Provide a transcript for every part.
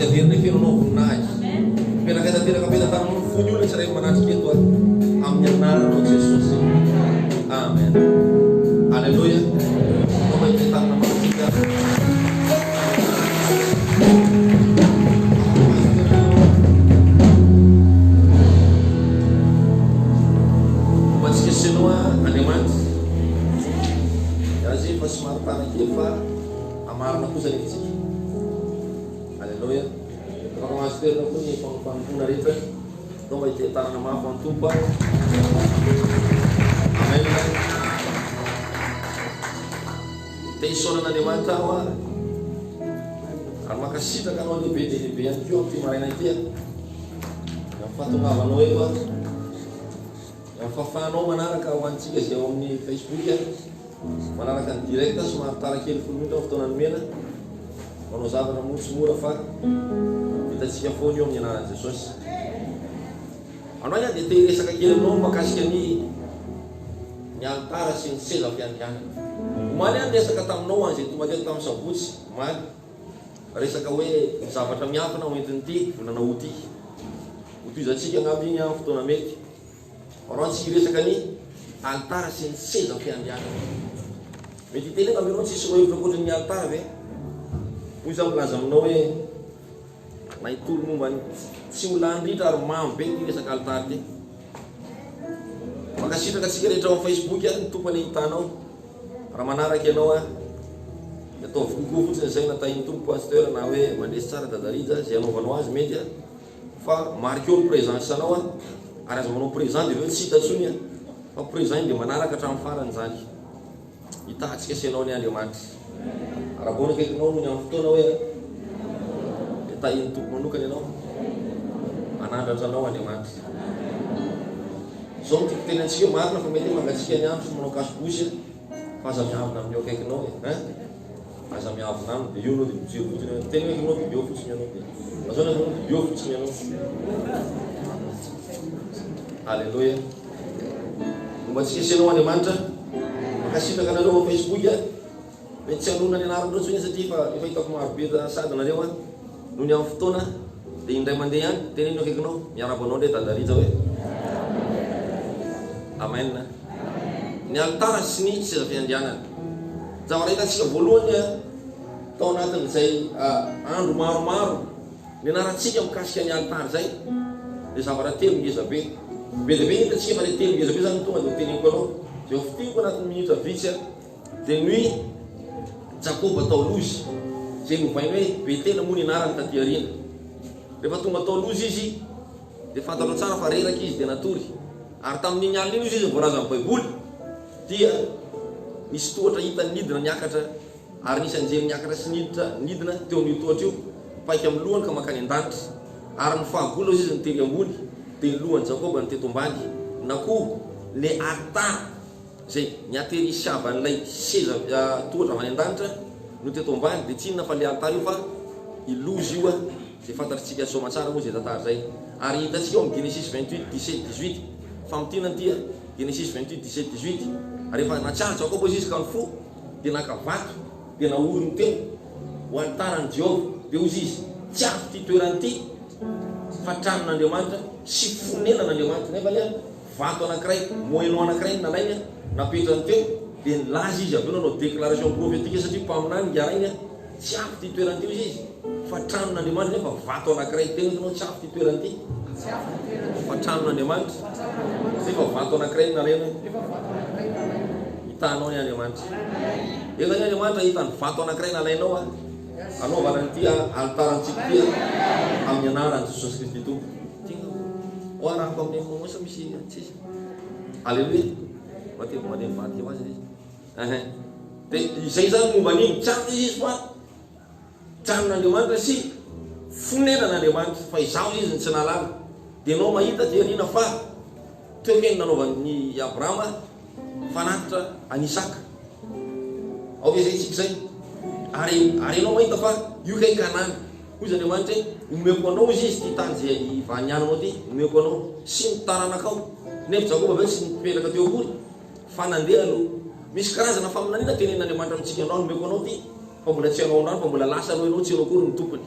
kadirna firno voninahitra. Fianakatanteraka petatan fony olona tsy ray manatrika eto amin'ny anaranao Jesosy. Amen. Alleluia. Mahita tanana matsika. Matsika sinoa Andriamanitra. Yazi fa somary tanaky fa amarina kosa netsika. Alleluia. Masterna pun ni pangpuna retra, no may tanana mafy ang Tompo. Amen. Tension na naman tawa. Ang makasita ka no ni bede yan kyo ti maray na itiya. Yang patunga manoy ba? Yang fafano manara ka wanci kasi ni Facebook yan. Manara kan direkta sumartara kil fulmito aftonan mena. Manusaban na mura fa. Kita phone yung yana Jesus. Ano yan dito sa kakilom no makasya ni nyantara sin sila yan yan. Umalian dia sa katamnoan si tumajan tam sa bus man. Ari sa kawe sa patamya pa na umintenti na nauti. Uti za siya ngabi niya afto na met. Oran sire sa kani antara sin sila yan yan. Meditele kami ron si suway propon niya antara be. Pusam lazam noe. May tulmo man simulan dito ar mambe dito sa kaltarte. Makasita ka sigara sa Facebook yan tupan ni tanaw. Ramanara kenoa. Ito fugu sa na tayo tum pastor nawe mandesar da darida siya no vanwas media. Fa markiol presence nawa. Aras mo present di sita sunya. Pa present di manara ka tramfaran zani. Ita hatske seno ni alimat. Arabone ke no nya foto nawe. Tayo untuk menukan yang anak dan sanawan yang mati. So kita nanti kemana family magasinya harus menukas busnya. Pasamnya apa namanya oke keno, pasamnya apa nam, dia udah diuji busnya. Tengok keno dia busnya no. Maksudnya keno dia busnya no. Haleluya. Umat sinawan yang manta. Makasih nak ada Facebook ya. Mencalon na naroon doon sa tipa, iba ito kumarbida sa doon na dewan. Dunia futona di indai mandian tini no kekno nyara bonode tadari jawe. Amen. Ni altara sini sepian jangan. Jawari kan sih bolunya tahun naten saya rumah ni narasi yang kasih ni altar saya di sabara tim gitu tapi beda-beda sih pada tim gitu bisa tu ada tini kono jofti kono naten minta visa de nuit jago betul luz. Saya lupa ini PT namun ni naran tatiarin. Lepas tu matau luzi si, lepas tu cara farera kis de naturi. Artam ni nyali luzi sebora sampai bul. Dia istu ata itan nidna nyakata. Arni sanjem nyakata senida nidna teu ni tu tu. Pai kam luan kamakan intant. Aran fa gulo si senti yang bul. Te luan sa ko ban te tumbagi. Naku le ata. Sei nyati isyaban lai si tu raman intanta. Nuti tomban di Cina fali altari fa ilusiwa si fatartsika soma tsara mo zay tatar zay ary hitantsika Genesis 28 17 18 famtina dia Genesis 28 17 18 ary fa natsara Jacob izy ka fo dia nakavato dia naorony teo ho altarany Jehova dia ozy izy tsy afy ty toerany ty fatranon'Andriamanitra sy fonenan'Andriamanitra nefa lia vato anankiray moeno anankiray nalaina napetrany teo. Dia lazi izy avy no déclaration prophétique satria mpaminany garaigna tsy afy ty toerany ty izy fatranon'Andriamanitra nefa vato anankiray teo no tsy afy ty toerany ty fatranon'Andriamanitra nefa vato anankiray nalaina hitanao ni Andriamanitra efa ni Andriamanitra hitany vato anankiray nalainao anaovana ty altarantsika ty amin'ny anaran'i Jesosy Kristy Tompo o arahako amin'ny mosa misy tsisy. Haleluya. Berarti kemudian mati masih. Saya membanding cara ini semua. Cara Andriamanitra si funena Andriamanitra fa izao izy tsy nalala. Dia anao mahita dia nina fa teo keny nanaovan'ny Abrahama fanatitra any Isaka. Ao zay tsika zay. Ary anao mahita fa io kay Kanana. Hoy Andriamanitra omeko anao izy ty tany zay vaniananao ty, omeko anao sy ny taranakao. Nefa Jakoba be sy nipelaka teo ambony. Fa nandeha aloha. Misy karazana faminanina tenen'Andriamanitra amintsika androany omeko anao ty. Fa mbola tsy anao androany fa mbola lasa aloha ianao tsy anao kory ny tompony.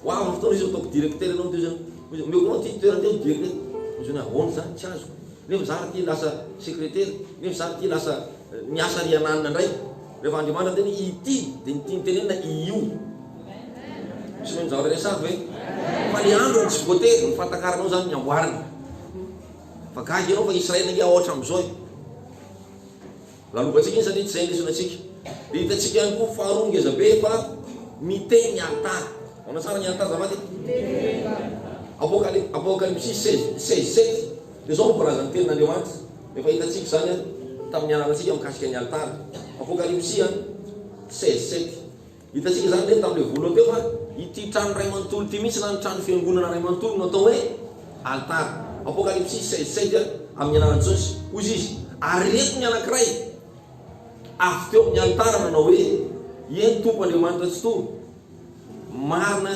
Wow, fotoana izy ataoko directeur anao teo zany. Meko ty toerana teo directeur. Izy na ahoana zany tsy azo. Nefa zara ty lasa secrétaire, nefa zara ty lasa miasa riananina ndray. Rehefa Andriamanitra teny ity dia ny tenenina io. Tsy maintsy zavatra resavy hoe fa ny andro tsy voatery ny fatakaranao zany ny amboarina. Fa gagy ianao fa Israely nge ohatra amin'izao. Lalobatsika iny satria tsy zay lesona atsika. Dia hitantsika ihany koa faharoa ngeza be fa miteny altara. Ona tsara ny altara zavaty. Apocalypse 16:7 dia zao mivoalaza ny tenin'Andriamanitra. Efa hitantsika zany tamin'ny anaratsika mikasika ny altara. Apocalypse 16:7 hitantsika zany le tamin'ilay voalohany teo fa ity trano ray manontolo ty mihitsy na ny trano fiangonana ray manontolo no atao hoe altara. Apocalypse 16:7 amin'ny anaran'i Jesosy hozy izy areko ny anankiray avy teo amin'ny altara nanao hoe eny tompo Andriamanitra tsy to marina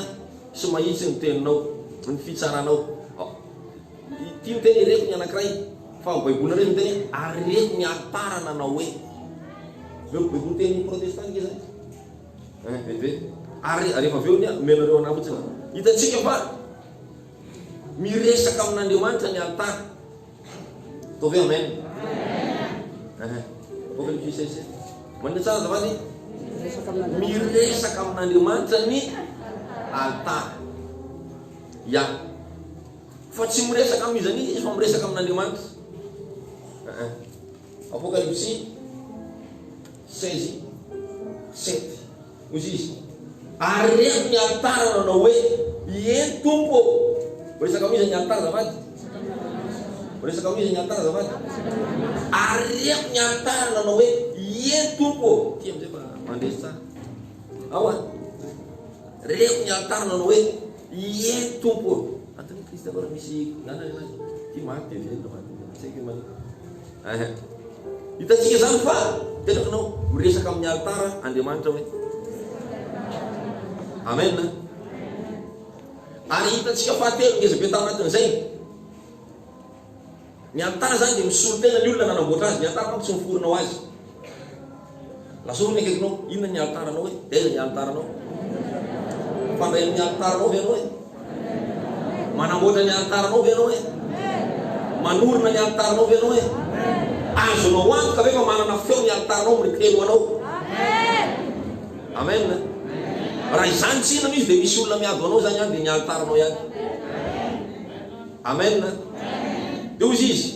sy mahitsy ny teninao ny fitsaranao. Ity miteny areko ny anankiray fa ao baiboly reny miteny areko ny altara nanao hoe eo baiboly teny protestant ke zany rehefa aveo ny menareo anahy fotsiny. Hitantsika fa miresaka amin'Andriamanitra ny altara. Tove amen. Apocalypse 16 mandeha tsara zavaty miresaka amin'Andriamanitra ny altara. Ya fa tsy miresaka amin'izany izy fa miresaka amin'Andriamanitra. Apocalypse 16:7 hozy izy areko ny altara nanao hoe eny tompo. Miresaka amin'izy ny altara zavaty. Miresaka amin'izy ny altara zavaty. Areko ny altara nanao hoe eny tompo. Ty amizay fa mandresy tsara. Awa reko ny altara nanao hoe eny tompo. Antony Krista bara misy gana anazy. Ty maty dia velona maty. Tsaiky mani. Hitantsika zany fa tenakanao miresaka amin'ny altara Andriamanitra hoe amen. Ary hitantsika fahatelo ngeza be tanatin'izay. Ny altara zany dia misolo tena ny olona nanamboatra azy. Ny altara manko tsy miforonao azy. Lasoro ny akaikinao inona ny altaranao hoe tena ny altaranao. Fandray amin'ny altaranao ve anao hoe manamboatra ny altaranao ve anao hoe manorina ny altaranao ve anao hoe azonao antoka ve fa manana feo ny altaranao miretelo anao. Amen. Raha izany tsy inona izy dia misy olona miady anao zany ihany dia ny altaranao ihany. Amen. Dia hozy izy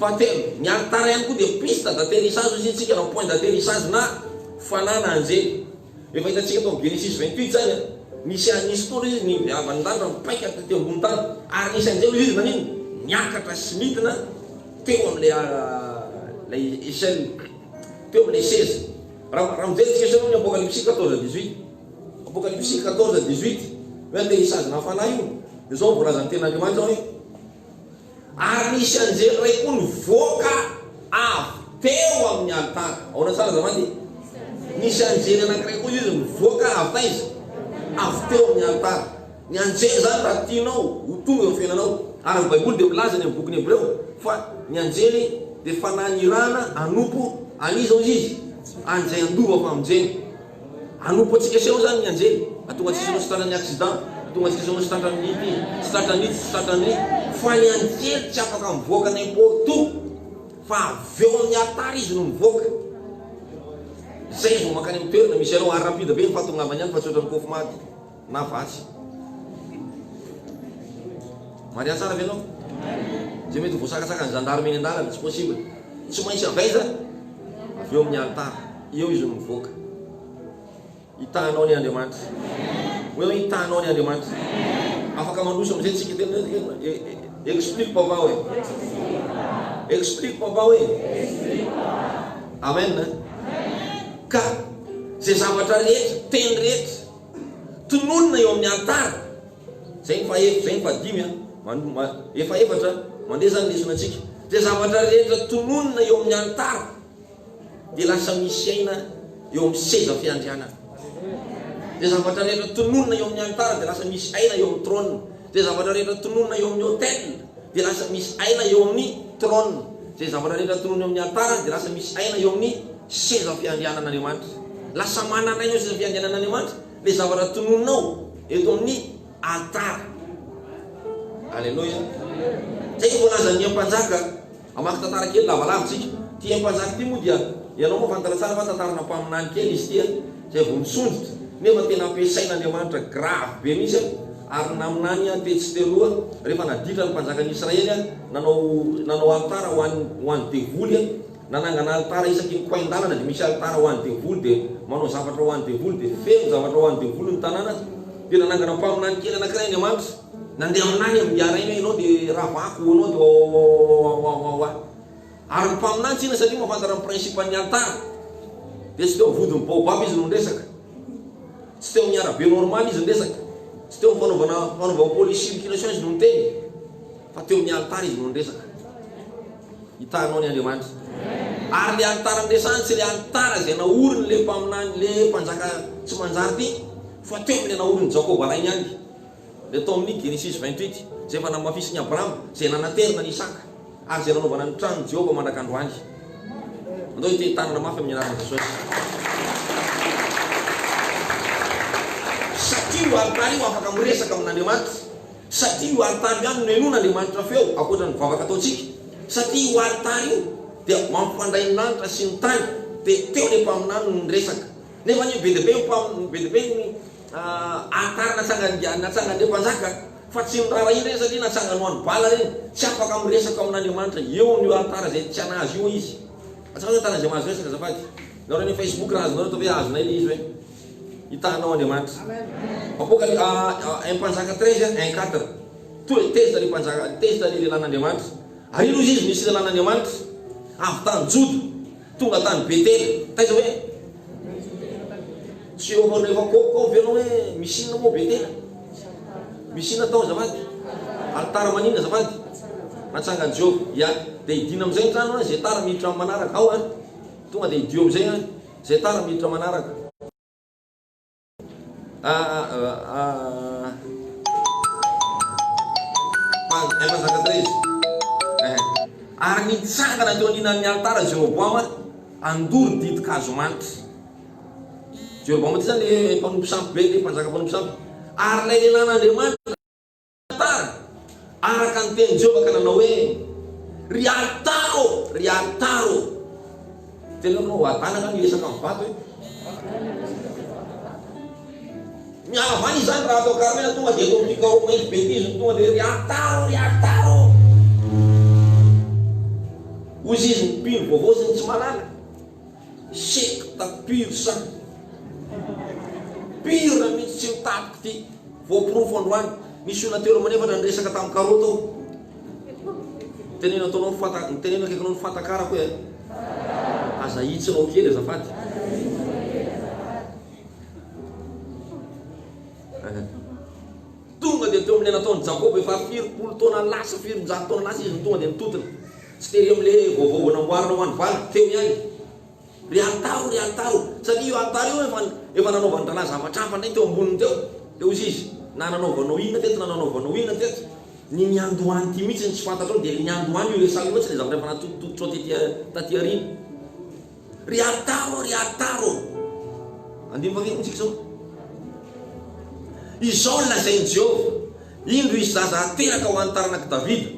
fahatelo ny altara ihany koa dia piste d'atterrissage izy tsika na point d'atterrissage na fanana anjely. Efa hitantsika tao Genesis 28 zany nisy fotoana izy ny avandandra mipaika teo ambony tany ary nisy anjely izy nanino miakatra sy midina teo amin'ilay échelle teo amin'ilay seza. Raha mijery tsika ny Apocalypse 14:18 Apocalypse 14:18 hoe atterrissage na fana io dia zao voalaza ny tenin'Andriamanitra hoe ary nisy anjely ray koa nivoaka avy teo amin'ny altara. Ahoana tsara zavaty nisy anjely anankiray koa izy mivoaka avy taiza avy teo amin'ny altara. Ny anjely zany raha tianao ho tonga eo fiainanao ary ny baiboly dia milaza ny amin'ny boky ny Hebreo fa ny anjely dia fananirana anompo an'izao izy anjay andova fa aminjeny anompo atsika seho zany ny anjely atonga tsisy nao sitratra ny accident atonga tsisy nao sitratra ny sitratra ny fa ny anjely tsy afaka mivoaka n'importe où fa aveo amin'ny altara izy no mivoaka. Zay vao makany amin'ny toerana misy anao ary rapida be ny fahatongavany ihany fa tsy ohatran'ny kofo maty na vatsy. Maria tsara ve anao? Zay mety voasakasaka ny gendarme eny an-dalana tsy possible. Tsy maintsy avaiza aveo amin'ny altara eo izy no mivoaka. Hitanao ny Andriamanitra. Hoe hitanao ny Andriamanitra. Afaka mandroso amin'izay tsika tena explique papa hoe explique papa hoe amen. Ka zay zavatra rehetra teny rehetra tononona eo amin'ny altara zay ny fahaefatra zay ny fahadimy efatra mandeha zany lesona antsika. Zay zavatra rehetra tononona eo amin'ny altara dia lasa misy aina eo amin'ny seza fiandrianana. Zay zavatra rehetra tononona eo amin'ny altara dia lasa misy aina eo amin'ny trône. Zay zavatra rehetra tononona eo amin'ny hôtel dia lasa misy aina eo amin'ny trône. Zay zavatra rehetra tononona eo amin'ny altara dia lasa misy aina eo amin'ny seza fiandrianan'Andriamanitra. Lasa manana aina eo seza fiandrianan'Andriamanitra le zavatra tonononao eto amin'ny altara. Aleluia. Zay voalaza ny mpanjaka amaky tantara kely lavalavitsika. Ty mpanjaka ty moa dia ianao moa fantatra tsara fa tantarana mpaminany kely izy tia zay vao misondritra nefa tena ampiasain'Andriamanitra grave be misy ary naminany te tsy teroa rehefa naditra ny mpanjakan'ny Israely nanao altara ho an'ny devoly nanangana altara isaky ny coin-dalana dia misy altara ho an'ny devoly dia manao zavatra ho an'ny devoly dia feno zavatra ho an'ny devoly ny tanàna dia nanangana mpaminany kely anankiray Andriamanitra nandeha aminany miara iny ianao dia ravako anao dia ary ny mpaminany tsina satria mahafantara ny principe-ny altara dia tsy teo vodiny baobab izy no ndresaka, tsy teo miarabe normal izy ndresaka, tsy teo fanaovana police circulation izy no miteny fa teo amin'ny altara izy no ndresaka. Hitanao ny Andriamanitra. Ary le altara ndresany tsy le altara zay naoriny le mpaminany le mpanjaka tsy manjary ty fa teo amin'ny naoriny Jacob alainy any. Le tao amin'ny Genesis 28 zay efa namafisiny Abraham zay nanaterina ny Isaka ary zay nanaovana ny trano Jehova mandrak'androany. Andao ity tanana mafy amin'ny anaran'i Jesosy. Satria io altara io afaka miresaka amin'Andriamanitra, satria io altara ihany no enon'Andriamanitra feo akoatra ny vavaka ataontsika. Satria io altara io dia mampifandray ny lanitra sy ny tany dia teo le mpaminany no miresaka. Nefa ny be dia be ny altara natsangan'le mpanjaka fa tsy nirara iny reny satria natsangany ho an'ny bala reny tsy afaka miresaka amin'Andriamanitra eo ny altara zay tsy anazy io izy. Atsaka hoe tana zay mahazo resaka zafady nareo ny Facebook raha azonareo tao hoe azonay le izy hoe hitanao Andriamanitra. Mpanjaka 13 1:4 tezitra le mpanjaka tezitra le lelan'Andriamanitra. Arino izy misy lelan'Andriamanitra avy tany Joda tonga tany Betely taiza hoe tsy eo rehefa kôkôvy ianao hoe misinina moa Betely misinina tao zafady altara maninona zafady matsangany Jehova ia dia hidina am'izay ny trano zay tara miditra manaraka ao tonga dia hidio am'izay zay tara miditra manaraka. Mpanjaka 13 ary nitsangana teo aninan'ny altara Jeroboama andory didin-kazo manitra. Jeroboama ty zany le mpanompo sampy be le mpanjaka mpanompo sampy ary lay lelan'Andriamanitra altara araka ny teny Jehova ka nanao hoe ry altaro tena nao atanaka milesaka amin'ny vato hoe miavany zany raha atao karamena tonga dia atao amin'ny karoma izy betiziny tonga dia ry altaro ozy izy ny piro vaovao zany tsy malala sekta piro sa piro na mitsy tsy mitapiky ty voapirofo androany misy olona telo manefatra nyresaka tamin'ny karô tao tenena ataonao tenena akaikinao ny fatakarako hoe aza hitsinao kely azafady tonga dia teo amin'ilay nataon'ny Jakob efa 70 taona lasa 70 taona lasa izy ny tonga dia nitotona tsy tery amin'le vaovao namboarina ho an'ny vala teo ihany ry altaro satria io altara io efa nanaovany rana zavatra hafa ndray teo amboniny teo dia ozy izy na nanaovanao inona teto na nanaovanao inona teto ny niandohany ty mihitsy tsy fantatrao dia le niandohany io le salina tsy le zavatra efa natotototro taty arina ry altaro andimy favirintsika zao izao lazainy Jehova indro izy zaza ateraka ho an'ny taranaky Davida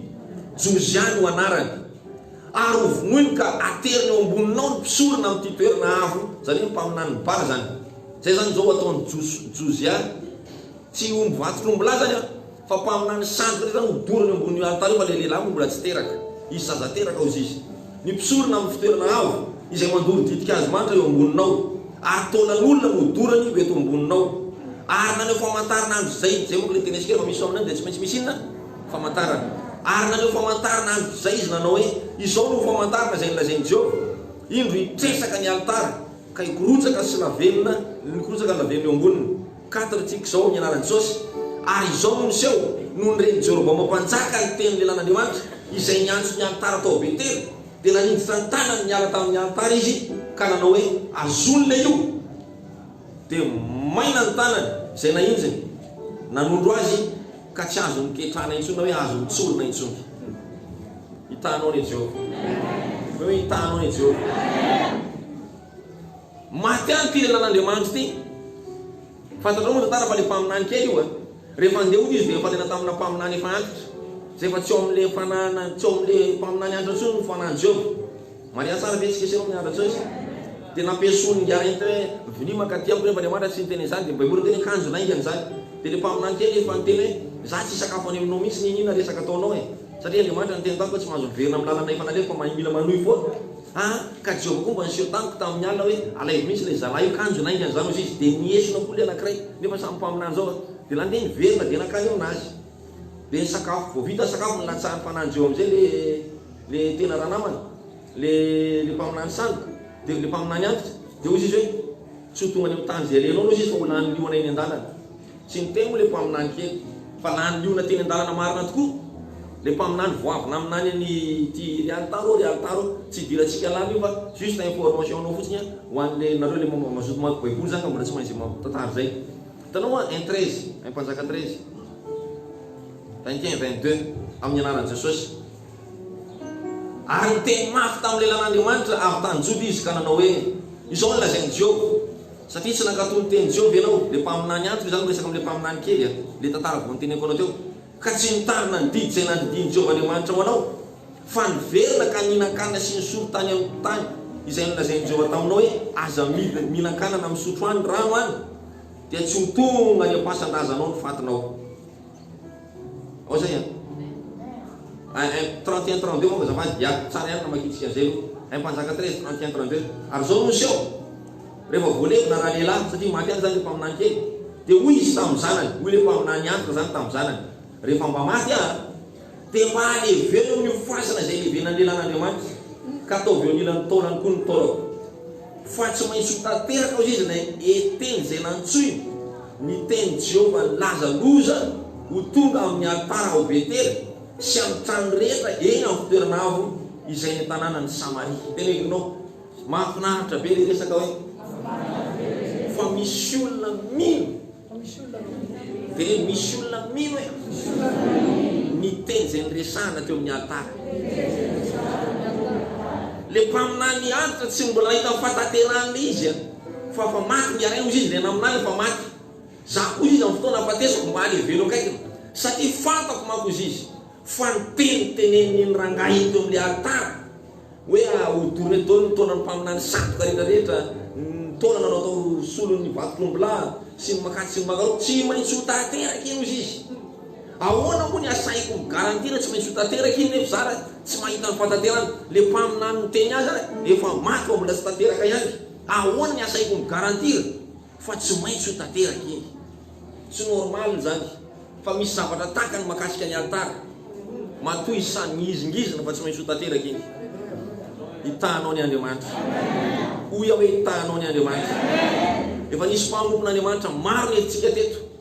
Joziany ho anarany ary hovonoiny ka ateriny eo amboninao ny mpisorona amin'ity toerana avo zany hoe mpaminany bala zany zay zany zao ataony Joziany tsy omby vato-trombo lahy zany fa mpaminany sandro rehetra hodorany eo ambonin'io altara io fa le lehilahy mbola tsy teraka izy zaza teraka ozy izy ny mpisorona amin'ny fitoerana avo izay mandory didika azy manitra eo amboninao ary taonan'olona no hodorany eto amboninao ary naneo famantarana andro zay moa le tena sikera fa misy aminany dia tsy maintsy misy inona famantarana ary naneo famantarana andro zay izy nanao hoe izao no famantarana zay nilazainy Jehova indro hitresaka ny altara ka hikorotsaka sy lavelona nikorotsaka lavelona eo amboniny 4 tsika zao ny anarany Jesosy ary izao no niseho no nireny Jeroboama mpanjaka ny teny lelan'Andriamanitra izay niantso ny altara tao Betely dia naninditra ny tanany niala tamin'ny altara izy ka nanao hoe azonona io dia maina ny tanany zay nahinjiny nanondro azy ka tsy azo niketrana intsony hoe azo nitsolona intsony. Hitanao ny Jehova hoe hitanao ny Jehova maty any ty lelan'Andriamanitra ty Fantatrao moa tantara fa le mpaminany kely io rehefa andeha izy dia efa tena tamina mpaminany efa antitra zay fa tsy amin'le fanana tsy amin'le mpaminany antitra tsony no fanany Jehova maria tsara ve tsika sero miara tsony dia nampiasony garente hoe vini makaty amiko rehefa Andriamanitra tsy niteny izany dia baiboly teny kanjo naingany zany dia le mpaminany kely efa niteny hoe za tsy sakafo any aminao mihitsy ninina resaka ataonao satria Andriamanitra niteny tamiko tsy mahazo miverina amin'ny lalana efa naleko fa mila manohy foana ka Jehova koa mba niseho tamiko tamin'ny alina hoe alaivo mihitsy le zalahy io kanjo naingany zany ozy izy dia niesona koa le anankiray nefa samy mpaminany zao dia landeha niverina dia nakany eo nazy dia ny sakafo vao vita sakafo ny latsahany fanany Jehova amizay le tena ranamana le mpaminany sandoka dia le mpaminany antitra dia ozy izy hoe tsy ho tonga any amin'ny tany zay alenao aloha izy fa ho lany liona eny an-dalana tsy niteny moa le mpaminany kely fa lany liona teny an-dalana marina tokoa le mpaminany voavina aminany ty rialitaro tsy dirantsika lany io fa juste information anao fotsiny ho an'le nareo le mazoto mako baiboly zany ka mbola tsy maintsy mampitantara zay hitanao 1:13 Mpanjaka 13 21-22 amin'ny anaran'i Jesosy ary niteny mafy tamin'ny lelan'Andriamanitra avy tany Jody izy ka nanao hoe izao ny lazainy Jehova satria tsy nankatony teny Jehova ianao le mpaminany antitra zany resaka amin'le mpaminany kely le tantara vao niteneko anao teo ka tsy nitarina ny didy zay nandidiny Jehova Andriamanitra ho anao fa niverina ka nihinan-kanina sy nisoro tany amin'ny tany izay nolazainy Jehova taminao hoe aza mihinan-kanana misotro any rano any dia tsy ho tonga ny ampasan-drazanao ny fatinao ao zay 31-32 moa zafady dia tsara ihany namakitsika an'izay aloha Mpanjaka 13 31-32 ary zao no seho rehefa voaleko na raha lehilahy satria maty any zany le mpaminany kely dia hoy izy tamin'ny zanany hoy le mpaminany antitra zany tamin'ny zanany rehefa mba maty dia mba aleveo ny fasana zay levenany lelan'Andriamanitra ka ataovy eo nilan'ny taonany koa ny taonako fa tsy maintsy ho tanteraka ao izy na eteny zay nantsoy ny teny Jehova laza loza ho tonga amin'ny altara ao Betely sy amin'ny trano rehetra eny amin'ny fitoerana avo izay ny tanàna ny Samaria teny enao mahafinaritra be le resaka hoe fa misy olona mino dia misy olona mino hoe ny teny zay nyresahana teo amin'ny altara le mpaminany antitra tsy mbola nahita fatateran'le izy fa maty miaray ozy izy le naminany fa maty za koa izy amin'ny fotoana afatesako mba alevelo akaikiny satria fantako manko izy izy fa nitenitenen'ny rangahy teo amin'le altara hoe hodorony taona ny taona ny mpaminany sandoka rehetrarehetra ny taona nanao atao solon'ny vatolombola sy ny makaty sy ny makaro tsy maintsy ho tanteraka iny ozy izy ahoana moa ny asaiko migarantira tsy maintsy ho tanteraka iny nefa zara tsy mahita ny fataterana le mpaminany ny teny azy efa maty fa mbola tsy tanteraka ihany ahoana ny asaiko migarantira fa tsy maintsy ho tanteraka iny tsy normal zany fa misy zavatra takany makasika ny altara matoy sany ngizingizina fa tsy maintsy ho tanteraka iny hitanao ny Andriamanitra hoy aho hoe hitanao ny Andriamanitra efa nisy mpanompon'Andriamanitra maro ny etsika teto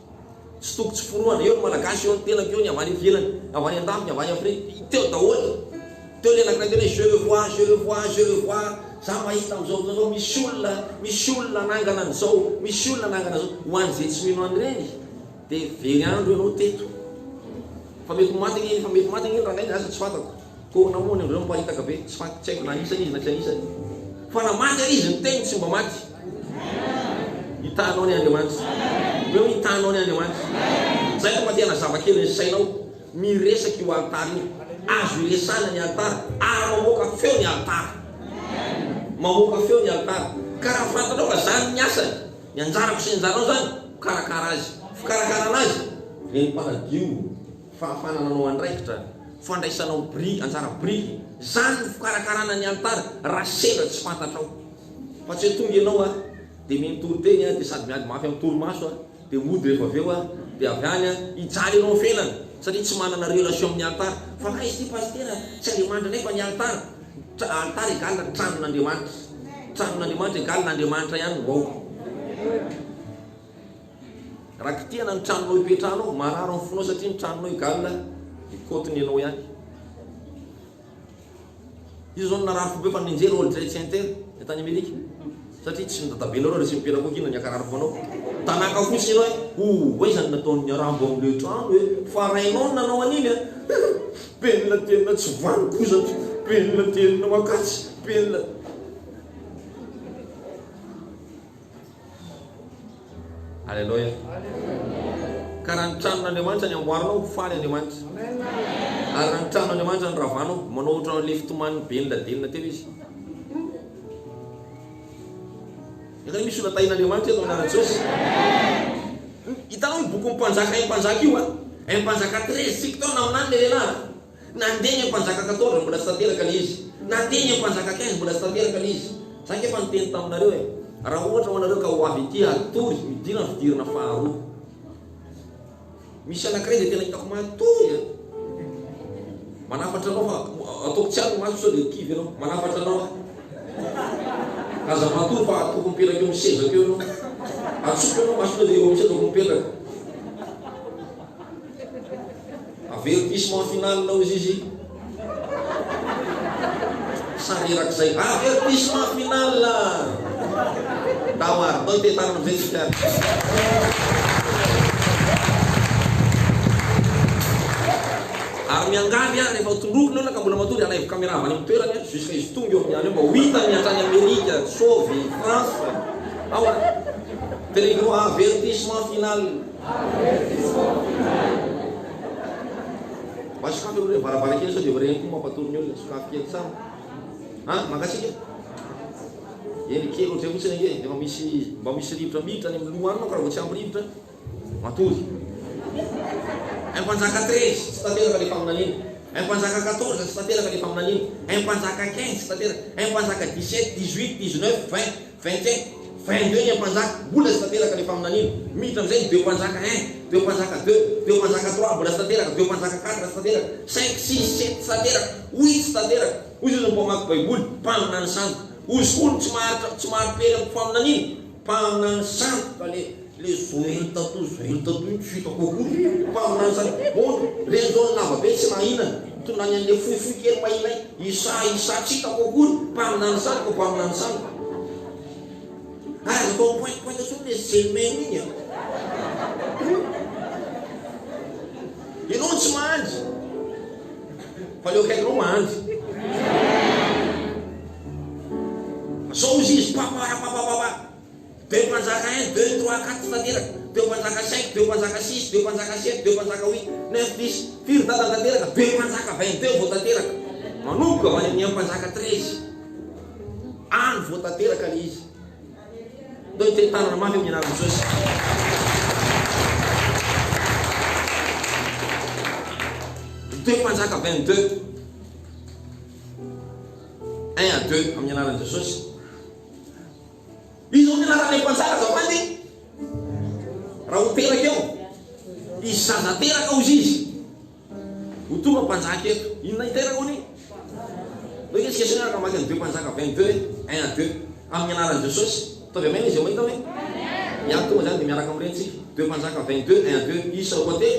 tsy toko tsy foroana eo ny malagasy eo ny tenako eo ny avany ivelany avany an-dafy ny avany Afrika teo daholo teo le anankiray tena je le vois za mahita am'izao misy olona nangana an'izao misy olona nangana zao ho an'izay tsy mino an'ireny dia very andro ianao teto fa mety maty iny rangainy asa tsy fantako korona moa andreo mparitaka be tsy haiko na anisany izy na tsy anisany fa na maty izy ny teny tsy mba maty hitanao ny Andriamanitra eo hitanao ny Andriamanitra zay fa matiana zavakely ny sainao miresaka io altara io azo iresana ny altara ary mamoaka feo ny altara ka raha fantanao fa zany ny asany ny anjarako sy ny anjaranao zany karakara azy fikarakarana azy le ny mpanadio fahafanananao andraikitra fandraisanao anjara briky zany ny fikarakarana ny altara raha sendra tsy fantatrao fa tsy tonga ianao dia mintory teny dia sady miady mafy amin'ny toromaso dia mody rehefa aveo dia avy any hijaly ianao felany satria tsy manana relation amin'ny altara fa ka izy ty pastera tsy Andriamanitra nefa ny altara egalina tranon'Andriamanitra egalin'Andriamanitra ihany vao raha kitiana ny tranonao ipetrahanao mararo amin'ny fonao satria ny tranonao egalina ikotony ianao ihany izy zao narary fobe fa ninjery olo Trade Center tany Amerika satria tsy nitatabenareo rehefa mipetrako akina ny akarary fonao tanaka fotsiny ianao hoe izany nataon'ny arambo amin'le trano hoe fa rainao nanao an'iny penina tenina tsy vany kozatra penina tenina makatsy penina Haleluya. Karaha ny tranon'Andriamanitra ny amboarinao faly Andriamanitra. Ary raha ny tranon'Andriamanitra ny ravanao manao ohatran'ny le fitoman'ny benina delina teo izy. Efa misy olona tahin'Andriamanitra eto amin'anarana Jesosy. Hitanao ny boky mpanjaka mpanjaka io mpanjaka 13 sik taona amin'any le lehilahy. Nandeha mpanjaka 14 mbola tsy tanteraka le izy. Nandeha mpanjaka 15 mbola tsy tanteraka le izy. Saika efa niteny taminareo raha ohatra anareo ka ho avy ity atory midina fidirana faharoa. Misy anankiray dia tena hitako matory manafatra anao fa ataoko tsy ary maso sao dia kivy anao manafatra anao aza matory fa atoko mipetraka eo misezaka eo anao atsoka anao masona dia eo misy atoko mipetraka avertissement final nao izy sarerak'izay avertissement final tawar tao itetanana amin'izay tsika ary miangavy rehefa tondrokinao na ka mbola matory anaivo caméra avy any amin'ny toerany jusqu'à izy tonga eo amin'ny any mba ho hitany hatrany Amerika, Sauvy, France ao télégraphe avertissement final masokafy olo hoe varavarakely sao dia vareny koa mampatorony olona sokafy kely tsara makasika eny kely ohatray fotsiny enge efa misy mba misy rivotra miditra any amin'ny lohanao ka raha vao tsy ampy rivotra matory mpanjaka 13 tsy tanteraka le faminaniny mpanjaka 14 tsy tanteraka le faminaniny mpanjaka 15 tsy tanteraka mpanjaka 17 18 19 20 21 22 mpanjaka mbola tsy tanteraka le faminaniny miditra am'izay deux mpanjaka 1 deux mpanjaka 2 deux mpanjaka 3 mbola tsy tanteraka deux mpanjaka 4 tsy tanteraka 5 6 7 tsy tanteraka 8 tsy tanteraka ozy izy mpamaky baiboly mpamina ny santo ozy koa tsy mahary amin'ny faminaniny mpamina ny santo ka le zoelta to tsy hitako akory mpamina ny santo reny zao ny lava be tsy mahina tonany an'le foifoy kely mahinay isa tsy hitako akory mpamina ny santo ko mpamina ny santo aza atao pointepointe so le zelmen igny ianao tsy mahandry fa leo kaikinao mahandry sao izy izy papapapapapa deux mpanjaka 1 2 3 4 tanteraka deux mpanjaka 5 deux mpanjaka 6 deux mpanjaka 7 deux mpanjaka 8 9 10 firy data tanteraka deux mpanjaka 22 vao tanteraka manomboka avy any amin'ny mpanjaka 13 any vao tanteraka le izy do iteny tanana mafy amin'ny anarana Jesosy deux mpanjaka 22 1 à 2 amin'ny anarana Jesosy izy ny anarana mpanjaka zao mandy raha ho teraka eo izy zaza teraka ozy izy ho tonga mpanjaka eto inona iteraka hony donc izy questionnaire ka maky ny deux mpanjaka 22 1 à 2 amin'ny anarana Jesosy taovy amena izy mahita hoe iaby tonga zany dia miaraka amin'ireny tsika deux mpanjaka 22 1 à 2 izy sao koa te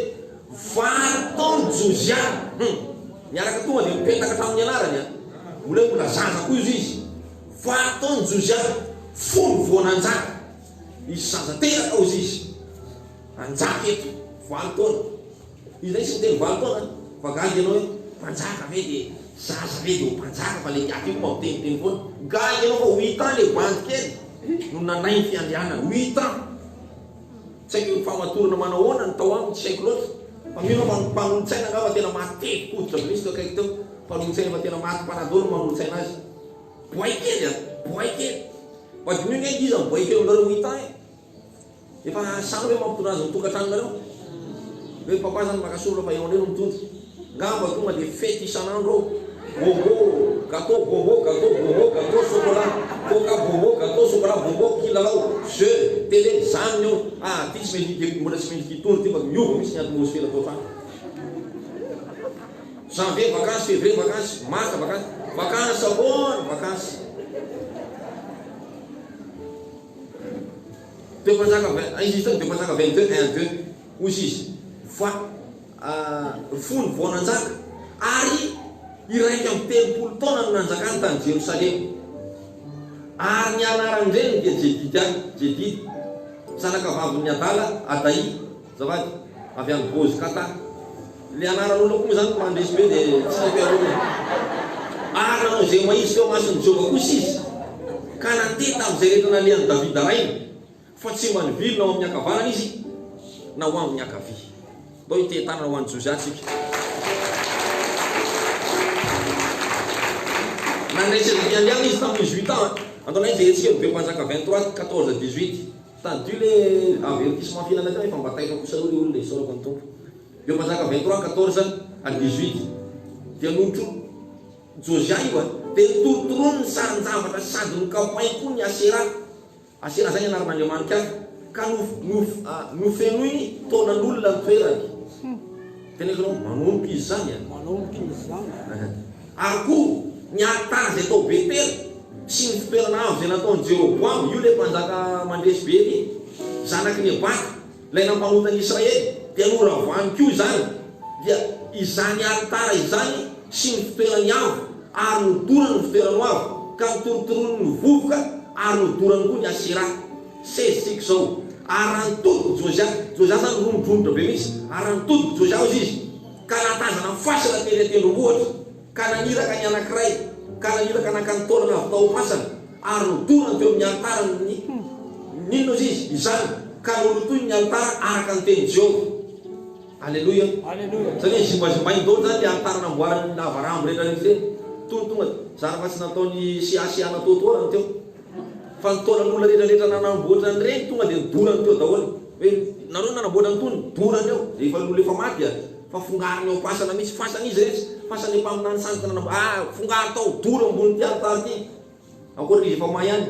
varitaony Josiana miaraka tonga dia mipetaka hatramin'ny anarany mbola zaza koa izy izy varitaony Josiana folo voananjaka izy zaza teraka ozy izy anjaka eto valitaona izy zay sy miteny valitaona fa gagy ianao hoe mpanjaka ve dia zaza ve dia ho mpanjaka fa le diaky io mamiteniteny foana gagy ianao fa 8 ans le bandy kely no nanay ny fiandehanana 8 ans tsy haiko ny famatorana manao hoana ny tao aminy tsy haiko loatra fa mino fa mpanolontsaina nga fa tena matety koditra Kristo akaiky teo mpanolontsaina fa tena maty mpanadolo manolontsaina azy boay kely boay kely fa dimy nge izy boay kely aminareo 8 ans efa sano hoe mampitonda azy mitokantranonareo hoe papa zany makasolo fa eo andreo mitondry ngamba tonga dia fety isan'andro bongo gâteau bongo gâteau bongo gâteau chocolat coca bongo gâteau chocolat bongo kilalao jeu télé zany eo ty tsy maintsy mbola tsy maintsy kitondry ty fa miova misy ny atmosphère atao fa janvier vacances février vacances mars vacances vacances abony vacances deux mpanjaka izy izy deux mpanjaka 22 1 2 ozy izy fa folo voananjaka ary iraiky amin'ny telopolo taona no nanjakany tany Jerosalema ary ny anaran'ireny dia Jedid any Jedid zanaka vavin'ny adala Adai zavady avy any Bozy Kata le anaran'olona koa zany mandresy be dia tsy nampiarona ary nanao zay maizy teo mason'ny Jehova kosa izy ka nandeha tamin'izay rehetra nalehan'ny Davida rainy fa tsy manivily na ao amin'ny akavanana izy na ho amin'ny akavy. Dao itetanana ho an'ny Josiatsika. Nandresy ny andiana izy tamin'ny 18 ans. Antonay jerentsika be mpanjaka 23 14 18. Tadieu le avertissement final tao efa mbataika kosa le olona le sorako ny tompo. Be mpanjaka 23 14 à 18. Dia notro Josia io dia torotoroany ny sarin-javatra sady nokapainy koa ny Asera. Asera zany anaran'Andriamanitra ka nofenoiny taonan'olona ny toerany. Teneniko nao manomboka izy zany. Manomboka izy zany. Ary koa ny altara zay tao Betely sy ny fitoerana avo zay nataony Jeroboam, io le mpanjaka mandresy be iny, zanaky Nebata, ilay nampanotany Israely, dia noravany koa zany. Dia izany altara izany sy ny fitoerany avo, ary nodorany ny fitoerany avo, ka nitorotorony ny vovoka, ary nodorany koa ny Asera. Sezitsika zao. Ary nantodiko Josia zany romodromotra be mihitsy. Ary nantodiko Josia ozy izy, ka natazana fasana teny tendrombohitra, ka naniraka ny anankiray, ka naniraka nakantaolana avy tao masana, ary nodorany teo amin'ny altara ninona ozy izy izany, ka nolotoy ny altara araka ny teny Jehova. Alleluia. Satria zimbazimbainy dao zany le altara namboarany Abraham rehetra rehetra zay. Tonga zara fa tsy nataony siasiana totoana teo. Fa nitaonan'olona rehetrarehetra nanamboatra an'ireny tonga dia nidorany teo daholo. Hoe nareo nanamboatra an'itony dorany eo. Dia efa olona efa maty fa fongariny eo pasana mihitsy fasana izy rehetra. Fasana efa aminany sanjika nanamboatra. Fongary tao dora ambony ty altara ty. Ankoatra izy efa may ihany.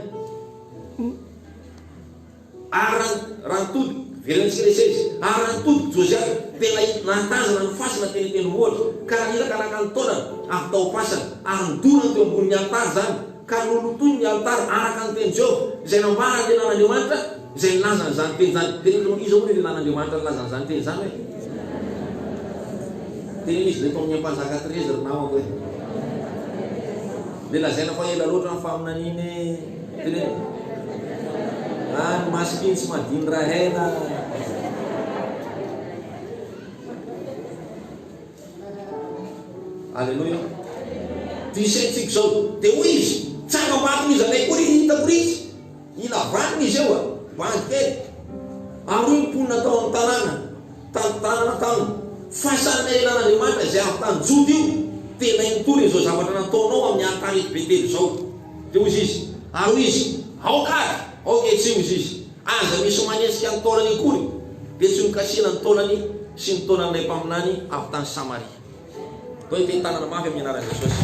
Ary rantody verentsika leseizy. Ary rantody Josia tena natazana ny fasana teny tendrombohitra, ka naniraka nakantaolana avy tao pasana, ary nidorany teo ambony altara zany, ka nolotoy ny altara araka ny teny Jehova izay nambarany le nan'Andriamanitra, izay nilazany zany teny zany. Teneniko izy hoe le nan'Andriamanitra nilazany zany teny zany hoe. Tenen'izy le tao amin'ny mpanjaka 13 namako hoe. Le lazaina fa ela loatra fa aminan'iny teneny. Ny masikiny tsy madiny raha hena. Alleluia. Tisentsika zao dia hoy izy tsanga matiny izy anay koa hitako ritsy ilavaniny izy eo bankely. Ary io mponina tao amin'ny tanàna tany fasanay ilan'Andriamanitra izay avy tany Jody io, tena nitory izao zavatra nataonao amin'ny altara eto Betely zao. Dia hoy izy, ary hoy izy aokary aoketsimo izy izy, aza misy manesika ny taolany akory, dia tsy mikasiana ny taolany sy ny taolan'ilay mpaminany avy tany Samaria. Dao ity tanana mafy amin'ny anaran'i Jesosy.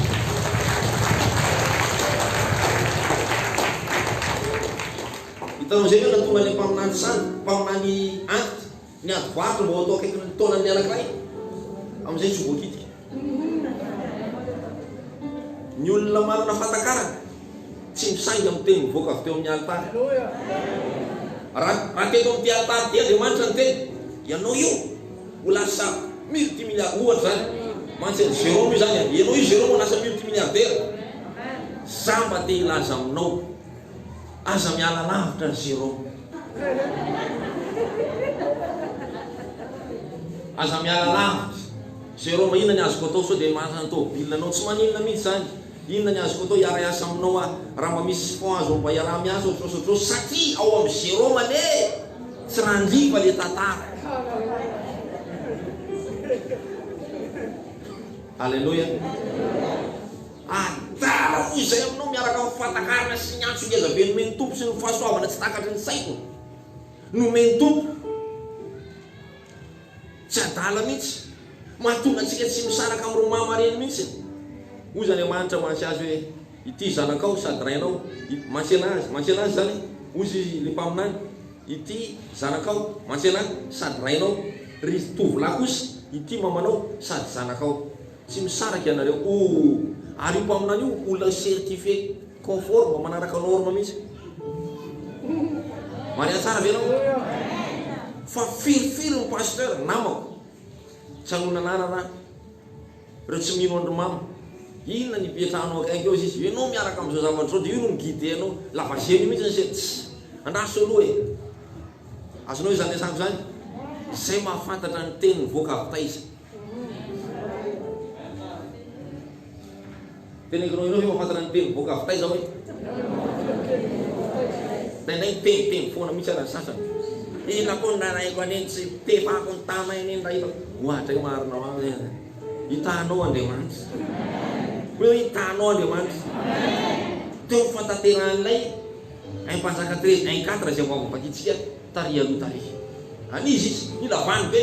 Hitanao zay hoe natonga ilay mpaminany sany, mpaminany antitra, ny adovato mba atao akaiky ny taonan'ny anankiray, amin'izay tsy voakitika. Ny olona manana fatakarana tsy misaingy amin'ny teny mivoaka avy teo amin'ny altara. Raha teto amin'ity altara ty Andriamanitra ny teny, ianao io ho lasa multimilliard ohatra zany. Mantsy Jérôme io zany, ianao io Jérôme ho lasa multimilliardaire. Za mba te hilaza aminao, aza miala lavitra ny Jérôme. Aza miala lavitra. Jérôme inona ny azoko atao sao dia mahasana tômôbilina anao tsy maninona mihitsy zany. Inona ny azoko atao hiara-iasa aminao raha mba misy fond azo mba hiala miasa ohatrosotrao satria ao amin'ny Jérôme ane tsy randriva le tantara. Alleluia. Adala hoy izay aminao miaraka amin'ny fatakarana sy ny antso ngeza be nomeny tompo sy ny fahasoavana tsy takatry ny saiko. Nomeny tompo tsy adala mihitsy, mahatonga antsika tsy misaraka amin'ny ro mamareny mihitsy. Hoy zany Andriamanitra mahatsy azy hoe ity zanakao sady rainao, mantsena azy zany. Hoy izy le mpaminany, ity zanakao mantsena sady rainao, ry tovolahy kosa ity mamanao sady zanakao. Tsy misaraka ianareo. Ary io mpaminany io olona certifié conforme manaraka norme mihitsy. Maria tsara ve anao? Fa firifiry ny pasteur namako tsy hanona anarana reo tsy mino andromama. Inona ny pietranao akaiky eo izy ianao miaraka amin'izao zavatra zao dia io no miguide anao lavazeny mihitsy ny tsy andraso aloha e. Azonao izany asako zany zay mahafantatra ny teny mivoaka avy taiza. Teneniko ianao hoe mahafantatra ny teny mivoaka avy taiza hoe Ndraindray miteny foana mihitsy raha sasany. Ina koa naraiko aneny tsy tefako ny tama eny ndray ohatra io marinao azy hitanao Andriamanitra. Hoe hitanao Andriamanitra. Teo fantanteran'ilay impanjaka 13 1 4 izay vavapakitsika tary aloha tary. Anizy izy nilavany be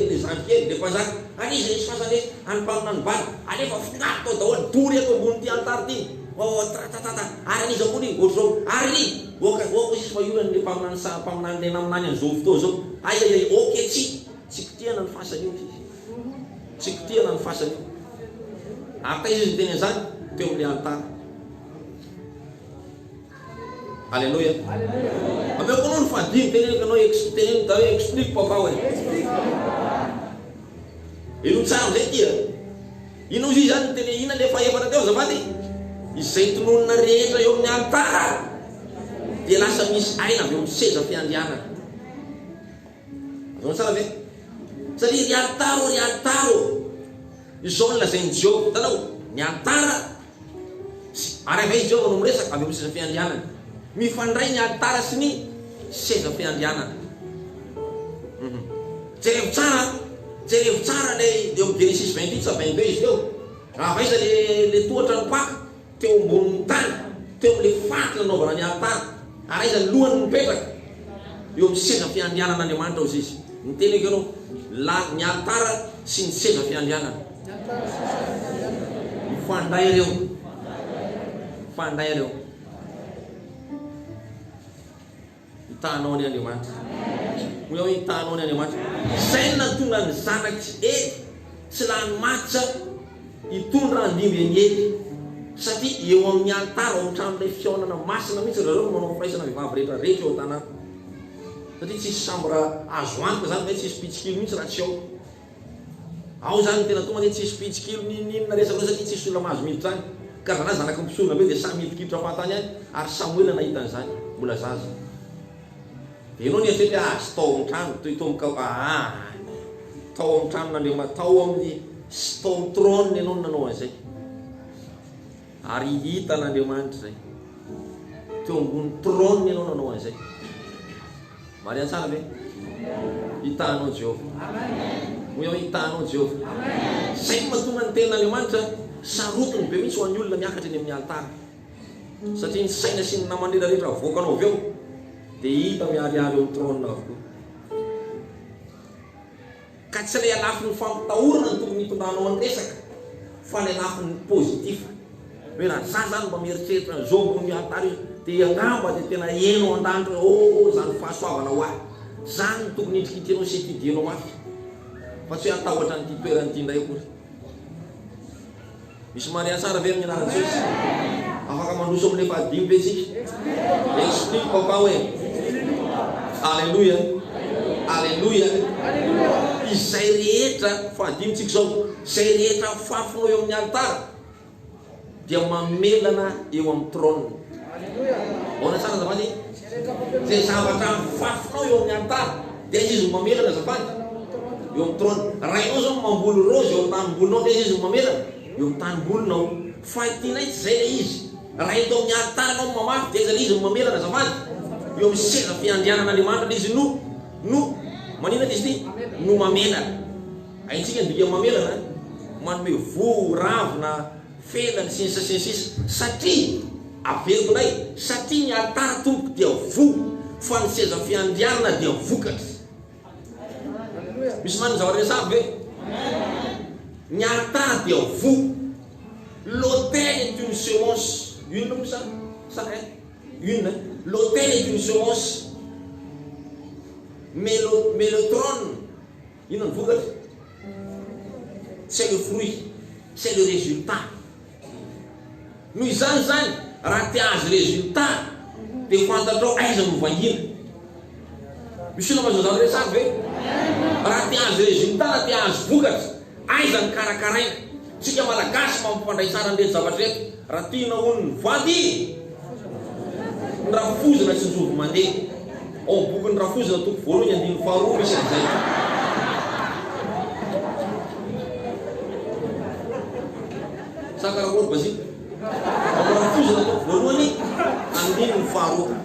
le zandrikely le mpanjaka. Anizy nisy fasany animpaminana ny bala. Alefa fingaty tao daholo dory eto ambony ty altary ty. Tatatata ary anizy ambony ohatr'izao ary oako izy fa io ny mpaminany tena aminany an'izao fotoa zao. Ay oke tsy kitiana ny fasany io izy. Tsy kitiana ny fasany io. Ata izy teny an'izany teo amin'ny altary. Alléluia. Ameo koa ny fadimy teneniko anao teneniko hoe explique papa hoe. Ino tsara zay tia. Ino izy zany teny ina le faefatra teo zavaty. Izay tononona rehetra eo amin'ny altara dia lasa misy aina avy eo amin'ny seza fiandianana. Azony tsara ve? Satria ry altaro izao ny lazainy Jehovah tanao ny altara ary avy izy Jehovah no miresaka avy eo amin'ny seza fiandianana. Mifandray ny altara sy ny seza fiandianana. Jerevo tsara le eo amin'ny Genesis 28 sa 22 izy teo. Raha vaiza le tohatra ny paka teo ambonin'ny tany teo amin'le faty nanaovana ny altara. Ary iza ny lohany mipetraka eo amin'ny seza fiandianana Andriamanitra ozy izy. Niteneko ianao ny altara sy ny seza fiandianana. Mifandray ireo. Hitanao ny Andriamanitra. Hoe hoe hitanao ny Andriamanitra. Izay natonga ny zanaky tsy lany matsa hitondra andimby eny ely. Satria eo amin'ny altara ao an-tranon'ilay fihaonana masina mihitsy zareo manao firaisana vehivavy rehetrarehetra eo an-tanàna. Satria tsisy sambra azo antoka zany hoe tsisy pitsikilo mihitsy raha tsy ao. Ao zany tena tonga dia tsisy pitsikilo ninona resaka satria tsisy olona mahazo militra zany. Ka zanahy zanaky misorona be dia samy milikilitra fantany any ary Samuel nahitany zany mbola zaza. Ianao ny eritrery azy tao amin'ny trano tao amin'ny tranon'Andriamanitra tao amin'ny tao amin'ny trône ianao nanao an'izay. Ary hitan'Andriamanitra zay. Teo ambony trône ianao nanao an'izay. Mariana tsara ve? Hitanao Jehovah. Hoe hoe hitanao Jehovah. Zay mahatonga ny tenan'Andriamanitra sarotiny be mihitsy ho an'ny olona miakatra eny amin'ny altara. Satria ny saina sy ny namana rehetrarehetra avoakanao avy eo dia hita miariary eo amin'ny trône avokoa. Ka tsy ilay alafin'ny fampitahorana ny tokony hitondranao ny resaka fa ilay alafin'ny pozitif. Hoe raha za zany mba mieritreritra zao ambony altara io dia angamba dia tena henao an-danitra zany fahasoavana ho ahy. Zany ny tokony hitrikitianao sy hikidianao mafy. Fa tsy hoe atahotra n'ity toerana ity indray akory. Misy Maria tsara ve amin'ny anaran'i Jesosy? Afaka mandroso amin'ilay fahadimy be isika. Explique papa hoe. Alléluia. Alléluia. Izay rehetra fahadimy tsika zao. Izay rehetra fafinao eo amin'ny altara dia mamelana eo amin'ny trône. Ona tsara zafady. Zay zavatra fafinao eo amin'ny altara dia izy mamelana zafady eo amin'ny trône. Raha ianao zao mamboly rozy eo amin'ny tanimbolinao dia izy mamelana eo amin'ny tanimbolinao. Fa itianay tsy zay le izy. Raha eto amin'ny altara anao mamafy dia izy mamelana zafady eo amin'ny seza fiandianan'Andriamanitra izy no maninona izy ity no mamelana. Aintsika ny dika mamelana manome vo ravina felany sy ny sisa satria averiko indray satria ny altara tompoko dia vo fa ny seza fiandianana dia vokatra. Misy manana zavatra resaby ve? Ny altara dia vo. L'autel est une semence. Une comme ça une. L'autel est une semence. Mais le trône, il n'en vokatra. C'est le fruit, c'est le résultat. Nous zany raha tia azy résultat dia fantatrao aiza no vahina. Misy olona mazao zany resaky ve? Raha tia azy résultat na tia azy vokatra aiza ny karakaraina. Tsika malagasy mampifandray tsara an'ireto zavatra reto. Raha tiana hono ny vady ny rafozana sy ny jovo mandeha. Ao bokin'ny rafozana toko voalohany andiny faharoa misy an'izay. Sakarakory bazika. Ao rafozana toko voalohany andiny faharoa.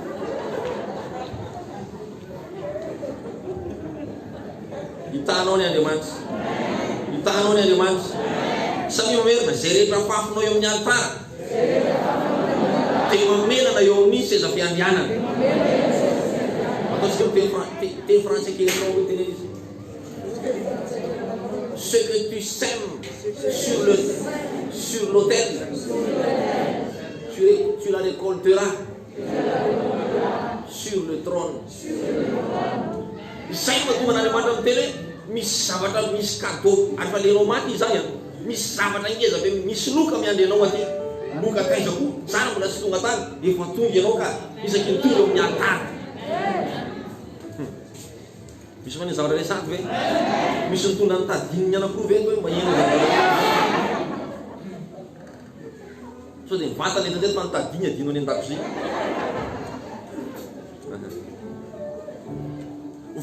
hitanao ny Andriamanitra, hitanao ny Andriamanitra. Satria mamerina zay rehetra afafinao eo amin'ny alitara dia mamenana eo amin'ny seza fiandianana. Ataontsika teny français kelinao hoe teny izy. Ce que tu sèmes sur l'autel, tu la récolteras sur le trône. Izay mahatonga n'Andriamanitra miteny hoe misy zavatra, misy cadeau afalenao maty izany a. Misy zavatra ingeza be, misy loka miandrenao aty. Loka kaizako zany mbola tsy tonga tany, efa tonga ianao ka isaky ny tonga eo amin'ny alitara. Misy fa ny zavatra resaky ve? Misy nitondra ny tadininy anankiroa ve hoe maheno zavatra. So dia mivantana etatety fa nitadiny adino any an-dakozia.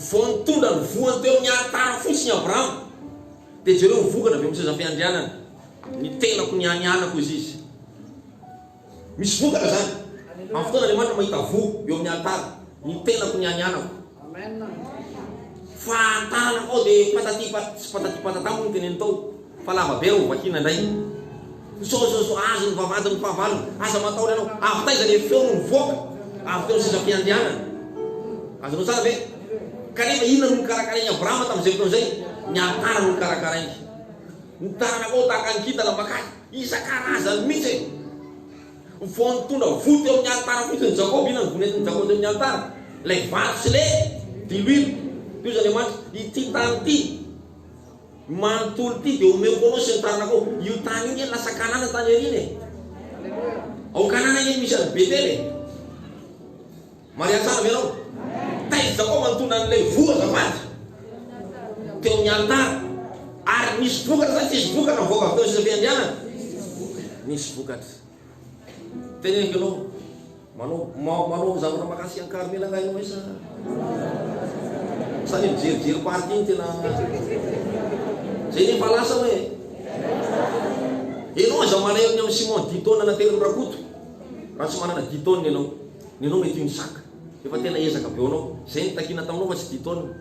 Vao nitondra ny voany teo amin'ny alitara fotsiny Abraham, dia jereo nivokatra avy amin'ny seza fiandrianana. Ny tenako ny anianako izy. Misy vokatra zany. Amin'ny fotoana Andriamanitra mahita vo eo amin'ny alitara, ny tenako ny anianako. Fahatana ao dia patati patata moa ny teneny tao, fa lava be ao vakina indray. So azo ny vavady ny fahavalony, aza mataony ianao, avy taiza le feo no mivoaka, avy teo ny seza fiandianana. Azonao tsara ve? Kanefa inona no nikarakarainy Abrahama tamin'izay fotoana izay? Ny alitara no nikarakarainy. Ny taranako ao tahaka ny kintana makany, isan-karazany mihitsy. Vao nitondra voto eo amin'ny alitara fotsiny Jakob, inona ny vonetiny Jakob eo amin'ny alitara? Ilay vato sy le diluile. Io zany Andriamanitra, ity tany ity manontolo ity dia omeko anao sy ny taranako. Io tany io ny lasa kanana tany ariny. Ao kanana iny misy any Betele. Maria tsara ianao. Taiza Jakob manontona an'ilay voa azafady teo amin'ny alitara. Ary misy vokatra zany, tsisy vokatra mivoaka avy teo seza fiandianana. Misy vokatra. Teneniko ianao, manao zavatra makasika ny karmela ngainao hoe sa sany mijerijery party iny tena zay nefa lasa hoe ianao aza malay amin'ny Simon 10 tonnes nateriny rakoto. Raha tsy manana 10 tonnes ianao mety ny saka efa tena ezaka be anao. Zay ny takina taminao fa tsy 10 tonnes.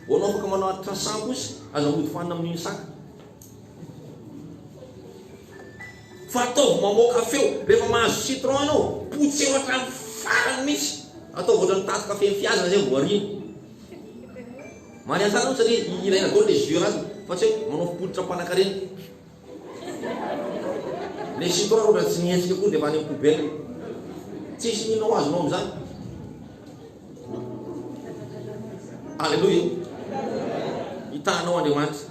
Anao afaka manao atitra sampo izy aza mody fanina amin'iny saka. Fa ataovy mamoaka feo rehefa mahazo citron ianao, potseo hatramin'ny farany mihitsy. Ataovy ohatran'ny taty kafe fiazana zay voariny. Maria tsara satria ilaina daholo le jus anazy, fa tsy hoe manao fopolitra mpanankareny. Le citron roa tsy nihetsika koa dia efa any amin'ny poubelle. Tsisy ninao azonao amin'izany. Alleluia. Hitanao Andriamanitra.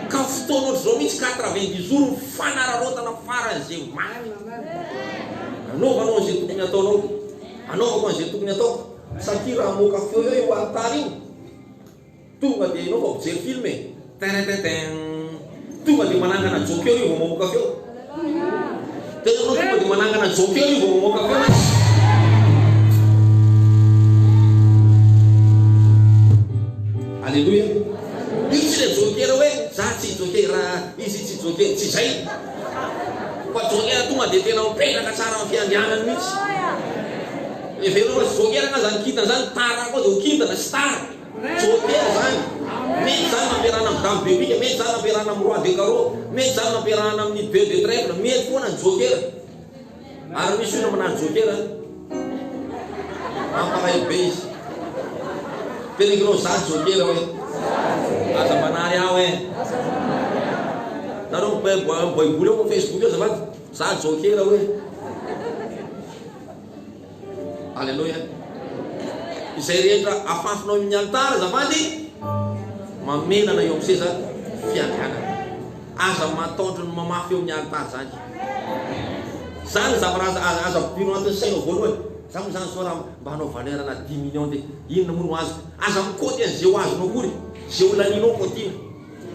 Ka fotoana ohatr'izao mihitsy 90 jours mifanararotana faran'izay maro. Anaovanao an'izay tokony ataonao, anaovako an'izay tokony ataoko. Satria raha moka feo eo alitara iny, tonga dia ianao fa mijery film e, tonga dia manangana joker io vao mamoaka feo. Tena anao tonga dia manangana joker io vao mamoaka feo. Alleluia. Io tsy le joker hoe za tsy joker, izy tsy joker, tsy zay. Fa joker tonga dia tena mipetraka tsara amin'ny fiandianany mihitsy. Evereo fa joker nga zany kintana zany, tara koa dia ho kintana sy tara. Joker zany. Mety zany nampiarahana amin'ny dame bébika, mety zany nampiarahana amin'ny roi de carreau, mety zany nampiarahana amin'ny 2 de trèfle, mety foana ny joker. Ary misy olona manano joker mamparay be izy. Penegrao za joker hoe aza manary aho e. Nareo baiboly ao Facebook eo zafady, za joker hoe. Alleluia. Izay rehetra afafinao amin'ny alitara zafady, mamenana eo amin'ny seza fiandianana. Aza mataotro ny mamafy eo amin'ny alitara zany. Zany zavatra aza piro anatin'ny sainao voalohany. Za moa zany soa mba hanao valeur na 10 millions dia inona moa no azo. Aza mikôty an'izay ho azonao kory, zay ho laninao kôtina,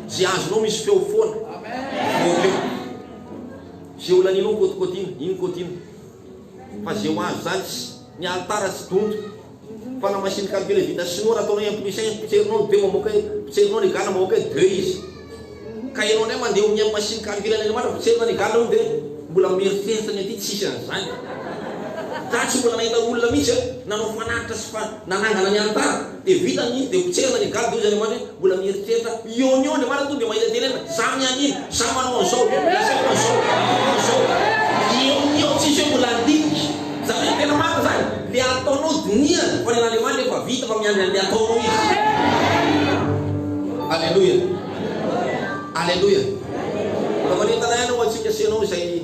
zay azonao misy feo foana. Zay ho laninao kôtikôtina, iny kôtina. Fa zay ho azo zany ny alitara tsy donto. Fa na machine calcul vita sinoa raha ataonao 1 plus 1, pitserinao be mamoaka, pitserinao ny gana mamoaka 2 izy. Ka ianao ndray mandeha amin'ny machine calcul any Andriamanitra, pitserinao ny gana dia mbola mieritseritsany aty tsisy an'izany. za tsy mbola nahita olona mihitsy nanao fanatitra sy nanangana ny altara dia vitany dia potserina ny gady zany mandry mbola mieritreritra eo de mana tonga dia mahita tenena za mianino za manao an'izao eo tsisy hoe mbola andinika za hoe tena maka zany le ataonao dinihana fa nen'Andriamanitra efa vita fa miandry an'le ataonao izy. Alleluia, alleluia. Raha manentana ihany ho antsika senao izay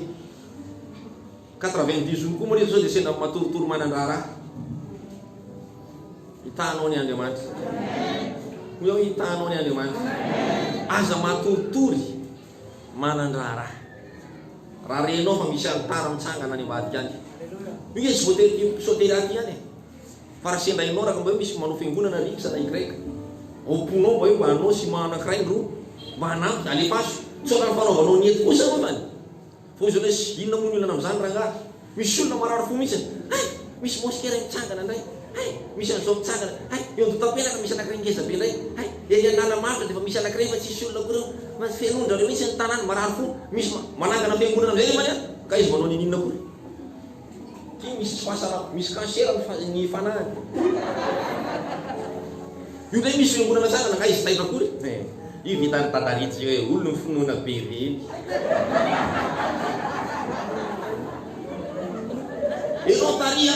90 jours koa moa reto zao dia sena matoritory manandraraha hitanao ny Andriamanitra eo hitanao ny Andriamanitra aza matoritory manandraraha raha renao fa misy altara mitsangana any ambadika any io izy voatery pisotery aty ihany fa raha sendrainao raha mba hoe misy manao fiangonana rikisa na ikraika omponao mba hoe mba anao sy manankiray ro mba hanampy alefaso tsy raha fanaovanao ny ety kosa moa zany fa izy hoe sy inona moa ny olana amin'izany rangahy misy olona marary fo mihitsy misy moskera mitsangana indray misy an'izao mitsangana eo am-dotapelaka misy anankiray ngezabe indray ery Analamatra dia fa misy anankiray fa tsisy olona koreo fenondra reo mihitsy ny tanàny marary fo misy manangana fiangonana amin'izay manya ka izy manao ninina kory ty misy tsy fahasara misy kansera ny fanahany io ndray misy fiangonana sangana ka izy taitra kory io vitany tataritsy hoe olona finoana be reny enao taria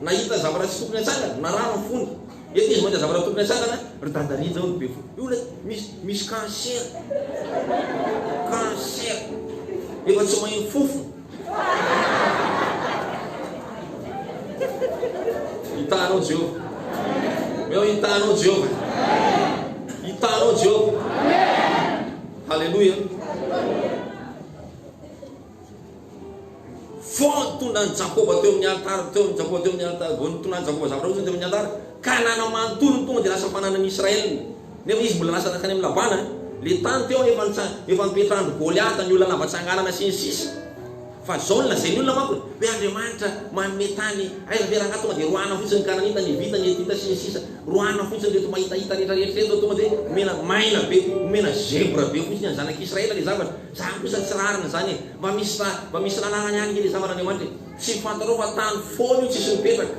nahita zavatra tsy tokony atsangana na rano fony eto izy mahita zavatra tokony atsangana ry tataria zao be fo io le misy cancer efa tsy mahay fofo hitanao Jehova meu hitanao Jehova hitanao Jehova halleluia fotondany Jakoba teo amin'ny altara teo Jakoba teo amin'ny altara vontonany Jakoba zavatra teo amin'ny altara ka nanamanontolo tonga dia lasa fananany Israel nefa izy mbola lasa nakany amin'ny labana le tany teo efa nipetrandro Goliata ny olona navatsanganana sy ny sisa fa zao ny lazay ny olona manko hoe Andriamanitra manome tany aiza veranga tonga dia roana fotsiny kananita ny vita ny etita sy ny sisa roana fotsiny reto mahitahita rehetrarehetra reto tonga dia mena maina be mena zebra be fotsiny any zanak'Israela le zavatra za kosa tsy rarina zany mba misy lalàna ihany le zavatra Andriamanitra tsy fantarao fa tany foana io tsisy mipetraka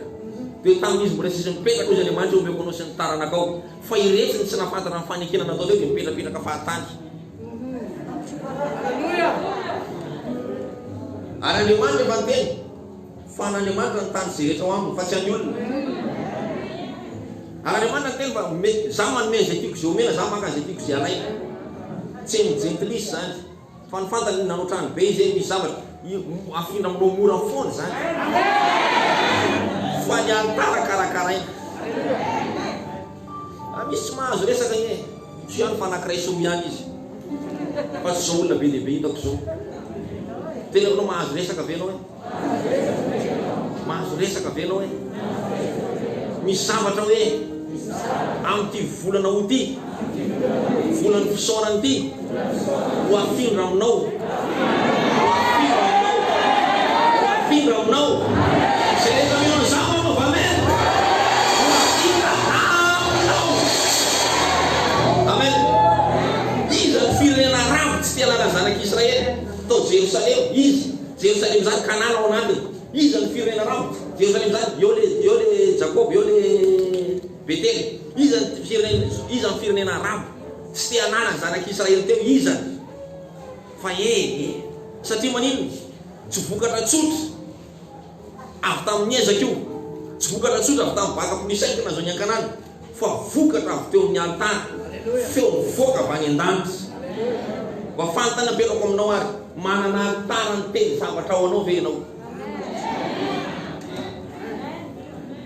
dia tamin'izy mbola tsisy mipetraka izy Andriamanitra omeko anao sy ny taranakao fa iretsiny tsy nafantana ny fanekenana atao teo dia mipetrapetraka fahatany. Ary Andriamanitra efa niteny fa n'Andriamanitra ny tany izay rehetra ho aminy fa tsy any olona. Ary Andriamanitra niteny fa za manome izay tiako izay omena za maka izay tiako izay alaina tsy mijentilisa zany fa ny fantany nanao trano be izay misy zavatra afindra aminao mora foana zany fa ny altara karakaraina misy tsy mahazo resaka ine tsy ihany fa anankiray somiany izy fa tsy zao olona be lehibe hitako zao tena anao mahazo resaka ve anao mahazo resaka ve anao misy zavatra hoe amin'ity volana ho ty volany fisaorany ty ho afindra aminao zay rehetra menao zava anao vamen ho afindra aminao amen. Izy ny firenena ravo tsy tia lala zanak'Israely tao Jerusalem izy Jerusalem zany Kanana ao anatiny izy ny firenena ravo Jerusalem zany eo le Jacob eo le Betely izy ny firenena ravo tsy tia nana zanak'Israely teo izy fa satria manino tsy vokatra tsotra avy tamin'ny ezaka io tsy vokatra tsotra avy tamin'ny baka polisaika na zao ny ankanana fa vokatra avy teo amin'ny altara feo mivoaka avy any an-danitra mba fantana ampenako aminao ary manana altara ny teny zavatra ao anao ve anao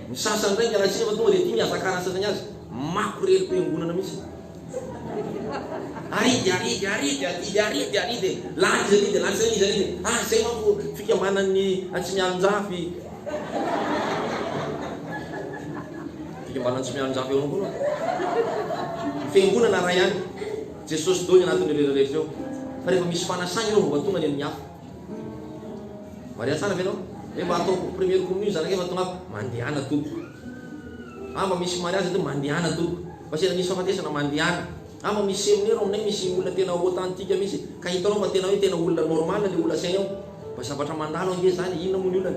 ny sasany ndray raha tsy efa tonga dia tia miazakara ny sasany azy mako rely mpiangonana mihitsy aridy latsy zay zay manko fikambanan'ny tsy mialonjafy fikambanany tsy mialonjafy eo anao koa fiangonana raha ihany Jesosy dony anatin'ny rehetrarehetra eo fa rehefa misy fanasana io mba tonga ny amin'ny hafa maria tsara ve anao mba atao premier communion zany efa tonga mandehana toko mba misy mariazy to mandehana toko fa sena misy fahafatesana mandehana mba misy séminaire aminay misy olona tena authentique misy ka hitanao fa tena hoe tena olona normal le olona saina ao mba zavatra mandalo ange zany inona moa ny olona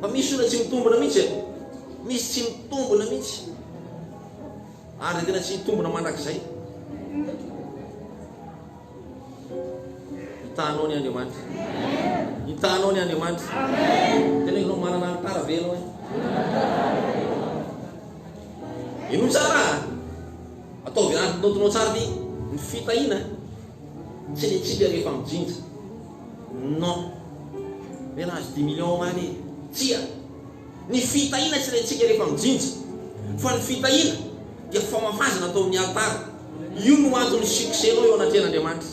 Fa misy olona tsy mitombona mihitsy e. Misy tsy mitombona mihitsy. Ary tena tsy mitombona mandrakizay. Hitanao ny Andriamanitra. Hitanao ny Andriamanitra. Tena ianao manana antara ve ianao e? Ino tsara? Ataovy antonao tsara ty ny fitahina tsy le tsika rehefa mijinja. Non. Mena azo 10 millions many. Tsia. Ny fitahina tsy le tsika rehefa mijinja. Fa ny fitahina dia famafazana atao amin'ny altara. Io no antony succès-nao eo anatrehan'Andriamanitra.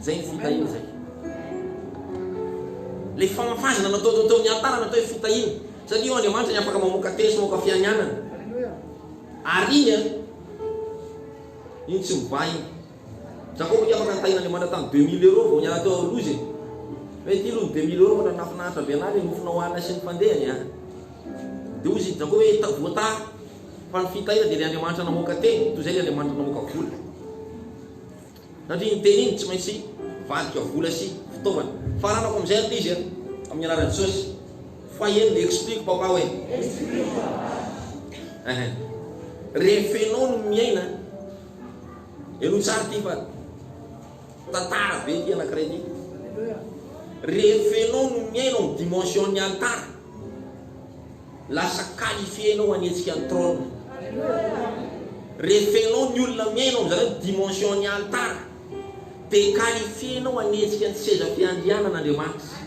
Zay ny fitahina zay. Le famafazana natao amin'ny altara natao hoe fitahina. Satria io Andriamanitra ny afaka mamoaka tesy mamoaka fiainana. Ary iny tsy mibay. Jakobo dia afaka nitahina Andriamanitra tamin'ny 2000 € vao niala teo lozy. Hoe ty lo 2000 € fa nafinahitra be anazy nofona hoanina sy ny fandehany a. Dia ozy Jakobo hoe voata fa ny fitahina dia le Andriamanitra namoaka teny toy izay le Andriamanitra namoaka vola. Satria ny teny iny tsy maintsy vadika vola sy fitaovana. Faranako amin'izay ty izy amin'ny anaran'i Jesosy. Fa eny le explique papa hoe rehefa ianao no miaina elo tsara ty fa tantara be ty anankiray ty. Rehefa ianao no miaina amin'ny dimension ny altara, lasa qualifienao hanetsika ny trône. Rehefa ianao ny olona miaina amin'izany hoe dimension ny altara, dia qualifienao hanetsika ny seza fiandrianan'Andriamanitra.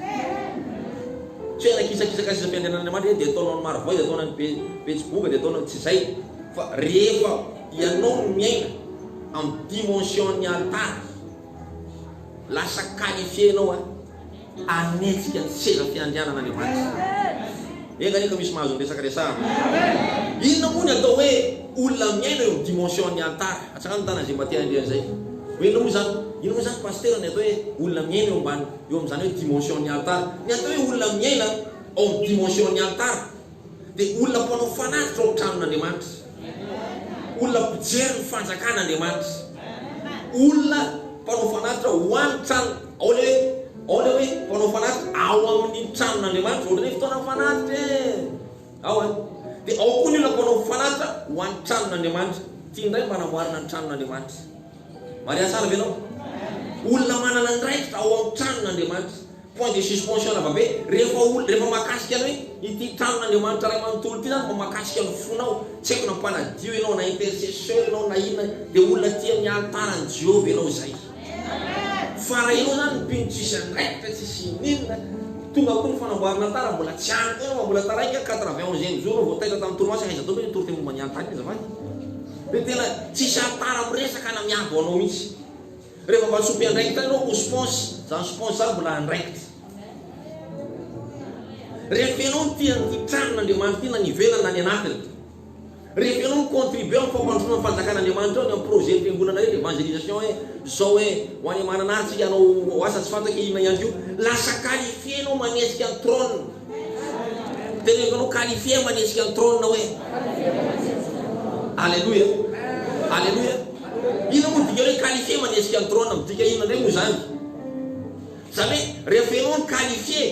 Tsy hoe nakisakisaka seza fiandrianan'Andriamanitra dia ataonao ny maravoy, dia ataonao ny Facebook, dia ataonao tsy zay. Fa rehefa ianao no miaina amin'ny dimension ny altara, lasa qualifienao hanetsika ny seza fiandrianan'Andriamanitra. Enganeka misy mahazo ny resaka resahana. Inona moa ny atao hoe olona miaina eo amin'ny dimension ny altara? Atsaka mitana zay mba tia andriana zay. Inona moa zany pasteur ny atao hoe olona miaina eo ambany eo amin'izany hoe dimension ny altara. Ny atao hoe olona miaina ao amin'ny dimension ny altara dia olona mpanao fanatitra ao an-tranon'Andriamanitra. Olona mpijery ny fanjakan'Andriamanitra. Olona mpanao fanatitra ho an'ny trano. Ao le hoe mpanao fanatitra ao amin'ny tranon'Andriamanitra. Ohatran'ny hoe fotoana fanatitra ao dia ao koa ny olona mpanao fanatitra ho an'ny tranon'Andriamanitra. Tia indray mba hanamboarana ny tranon'Andriamanitra. Maria tsara ve ianao? Olona manana ny raikitra ao amin'ny tranon'Andriamanitra. Point de suspension vabe rehefa makasika hoe ity tranon'Andriamanitra ray manontolo ty zany fa makasika ny fonao, tsy haiko na mpanadio ianao na intercesseur ianao na inona dia olona tia ny altaran'i Jehovah ianao zay. Fa raha ianao zany mpinotrisy andraikitra tsisy ninona, tonga koa ny fanamboarana altara mbola tsy anto ianao, mbola taraika 91e jour vao taitra tamin'ny toromaso aiza tompony ny torote momba ny altara iny azafady. Dia tena tsisy altara miresaka na miabo anao mihitsy. Rehefa mba sopy andraikitra ianao ho sponsy, zany sponsy zany mbola andraikitra. Rehefa ianao ny tia ny tranon'Andriamanitra ity na ny ivelany na ny anatiny, rehefa ianao ny contribuer amin'ny fampandrosoana ny fanjakan'Andriamanitra ao ny amin'ny projet fiangonana rehetra evangelisation hoe zao hoe ho any mananaritsika anao asa tsy fantaka inona ihany io, lasa qualifié ianao manesika ny trône. Tena ianao qualifié manesika ny trône hoe Alléluia. Alléluia. Ino moa dika hoe qualifié manesika ny trône midika inona ndray moa zany? Zany hoe rehefa ianao ny qualifié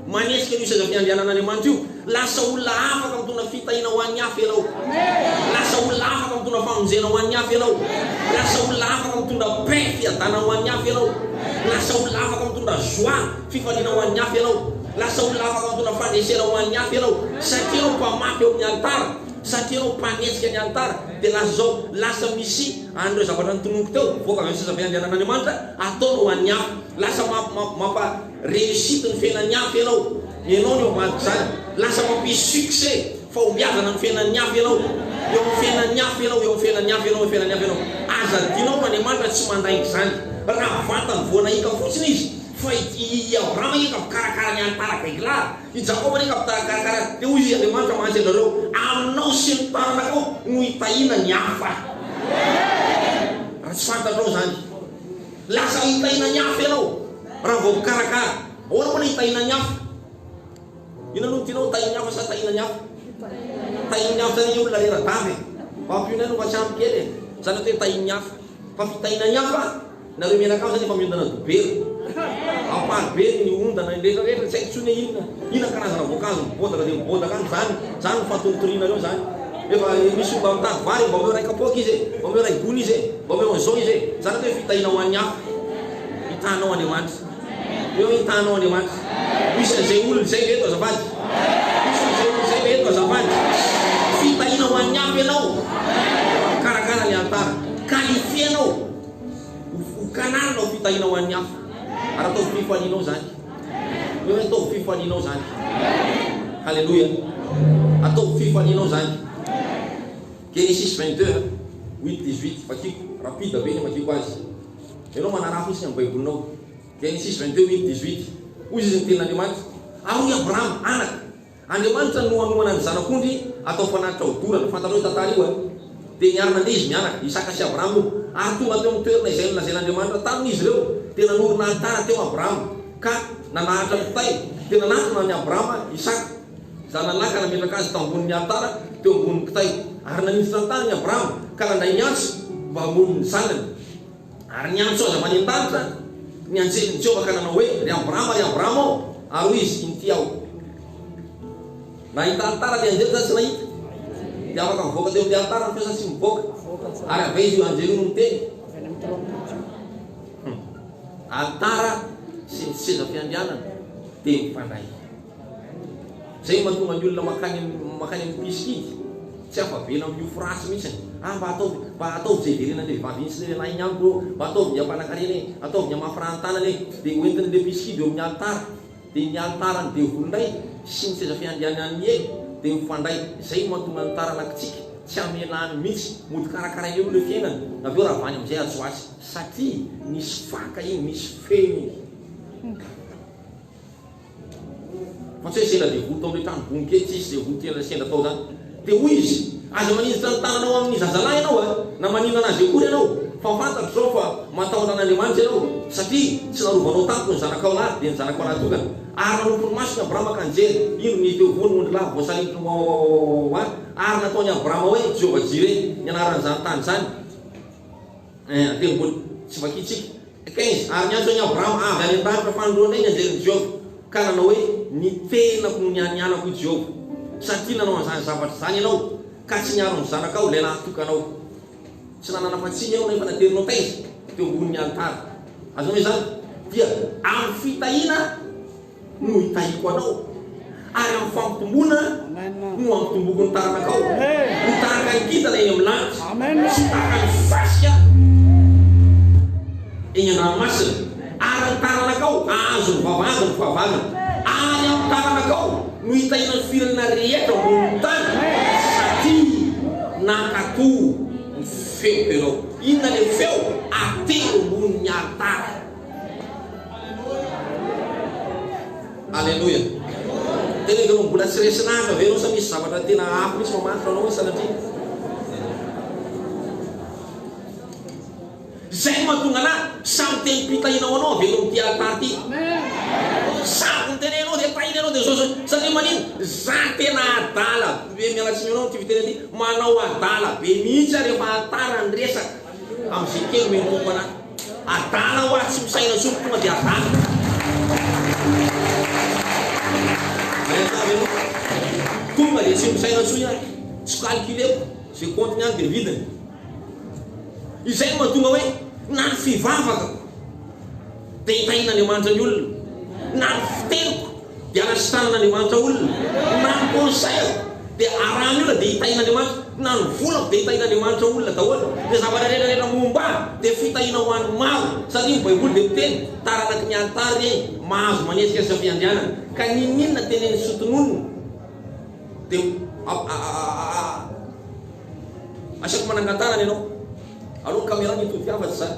manesika io seza fiandrianan'Andriamanitra io, lasa olona afaka mitondra fitahina ho an'ny hafa ianao. Lasa olona afaka mitondra famonjena ho an'ny hafa ianao. Lasa olona afaka mitondra paix fiadana ho an'ny hafa ianao. Lasa olona afaka mitondra joie fifaliana ho an'ny hafa ianao. Lasa olona afaka mitondra fandresena ho an'ny hafa ianao. Satria ianao mpamafy eo amin'ny altara, satria ianao mpanetsika ny altara, dia lasa zao lasa misy an'ireo zavatra nitonoko teo voaka amin'ny seza fiandrianan'Andriamanitra ataonao ho an'ny hafa. Lasa mampa réussite ny fiainan'ny hafa ianao. Ianao ny omaty zany. Lasa mampisy succès fahombiazana ny fiainan'ny hafa ianao. Eo amin'ny fiainan'ny hafa ianao, eo amin'ny fiainan'ny hafa ianao, eo amin'ny fiainan'ny hafa ianao. Azadinao n'Andriamanitra tsy mandraiky zany. Raha vatany voanahika fotsiny izy. Fa i Abrahama ika mikarakara ny altara beglar. I Jakoba ika mikarakara. Dia hoy izy Andriamanitra mahatsy anareo, aminao sy ny taranakao no hitahina ny hafa. Raha tsy fantatrao zany. Lasa hitahina ny hafa ianao. Raha vao mikarakara. Ahoana moa hitahina ny hafa? Ino aloha tianao tahina ny hafa sa tahina ny hafa? Tahina ny hafa zany olona rera-davy. Pampionay no fa tsy ampy kely. Zany hoe tahina ny hafa. Fa fitahina ny hafa, nareo mianakao zany efa miondana dobero. Ampabe ny ondana ndraika rehetra tsy haiko tsony inona karazana voankazo mibôdaka dia mibôdaka any zany fatoritoriana reo zany. Efa misy omba mitady vary mba omeo ray kapoaka izy mba omeo ray gony izy mba omeo an'izao izy zany hoe fitahina ho an'ny hafa. Hitanao Andriamanitra eo hitanao Andriamanitra misy an'izay olona zay veto azafady misy an'izay olona zay veto azafady fitahina ho an'ny hafa ianao karakara ny altara kalifianao hokananao fitahina ho an'ny hafa ary ataovy fifalianao zany eo hoe ataovy fifalianao zany. Halleluja, ataovy fifalianao zany. Genesis 22 8-18 fakiko rapide be ny makiko azy ianao manaraha fotsiny amin'ny baibolinao. Genesis 22 8-18 ozy izy ny tenin'Andriamanitra aroy Abraham anaka Andriamanitra nohanomana ny zanak'ondry atao fanatitra hodorana fantarao tantara io dia niarina nde izy mianaka Isaka sy Abraham io ary tonga teo amin'ny toerana izay nolazain'Andriamanitra tamin'izy ireo dia nanorina altara teo Abraham ka nanahatra kitay dia nanatona ny Abraham Isaka zanalaka nametraka azy tao ambonin'ny altara teo ambonin'ny kitay ary nanitsitra ny tanany Abraham ka nandray miantso mba hamono ny zanany ary niantso aza manentanitra ny anjelin'ny Jehovah ka nanao hoe ry Abraham ary hoy izy inty aho. Nahita altara dia anjely zany tsy nahita dia afaka mivoaka teo amin'ny altara ny fiasa tsy mivoaka ary avy izy io anjely no miteny altara sy ny seza fiandrianana dia mifandray. Zay mahatonga ny olona makany amin'ny piskidy tsy afavela amin'io frasy mihitsy mba ataovy zay verena le vavy iny sy le lehilahy igny amiko mba ataovy ny ampanankarena ataovy ny amafrahantanana dia hoentiny le piskidy eo amin'ny altara dia ny altarany dia volonday sy ny seza fiandrianany eny dia mifandray. Zay mahatonga ny taranakitsika tsy amelany mihitsy mody karakara eo le fiainana naveo raha vany amin'izay azo azy satria misy faka iny misy feno iny fa tsy hoe sendra dia volo tao amin'ny trano voniketsy izy dia volotena sendra tao zany dia hoy izy aza maninditra ny tananao amin'ny zazalahy ianao na manino anazy akory ianao fa fantatro zao fa matahotra an'Andriamanitra ianao satria tsy narovanao tamiko ny zanakao lahy dia ny zanakao lahy tokana ary nanompo ny masony Abrahama ka nijery ino ny teo voany ondry lahy voasaritry ary nataony Abrahama hoe Jehovah Jireh ny anaran'ny zany tany zany dia mbola tsy vakitsika 15 ary niantso any Abrahama avy any an-danitra fanondroana iny anjelin'ny Jehovah ka nanao hoe nitenako no nianianako i Jehovah satria nanao an'izany zavatra zany ianao ka tsy niaro ny zanakao ilay nahatokanao tsy nanana fatsiny ao nefa naterinao taiza teo ambonin'ny altara azony hoe zany dia amin'ny fitahina no hitahiko anao ary amin'ny fampitomboana no ampitomboko ny taranakao ny taraka ny kitana eny amin'ny lanitra sy taraka ny fasika eny an-dranomasina ary ny taranakao azo ny vavahana ary amin'ny taranakao no hitahina ny firenena rehetra ambonin'ny tany satria nakato ny feo ianao. Inona le feo atero ambonin'ny altara. Alleluia. Tena ianao mbola tsy resinahaka ve anao sa misy zavatra tena hafa misy mamanitra anao hoe sanatria zay mahatonga anahy samy teny mpitahinao anao avy anao amin'ity altara ity samy mitenenao dia tahina anao dia zao satria manino za tena adala be mialatsiny anao ty fiteny ty manao adala be mihitsy rehefa altara ny resaka amin'izay kely menompo anahy adala ho ahy tsy misaina somy tonga dia adala tonga dia tsy misaina soy ahy tsy calculeko zay compte any dia vidiny izay mahatonga hoe na ny fivavaka dia hitahin'Andriamanitra ny olona na ny fiteniko dia anasitanan'Andriamanitra olona na ny conseil dia arahany olona dia hitahin'Andriamanitra na ny volako dia hitahin'Andriamanitra olona daholo dia zavatra rehetrarehetra momba dia fitahina ho an'ny maro satria ny baiboly dia miteny taranaky ny altara eny mahazo manesika sy fiandrianana ka ninninona teneny sotononona dia asako manangantanana ianao aloha caméra ny tody afatsy zany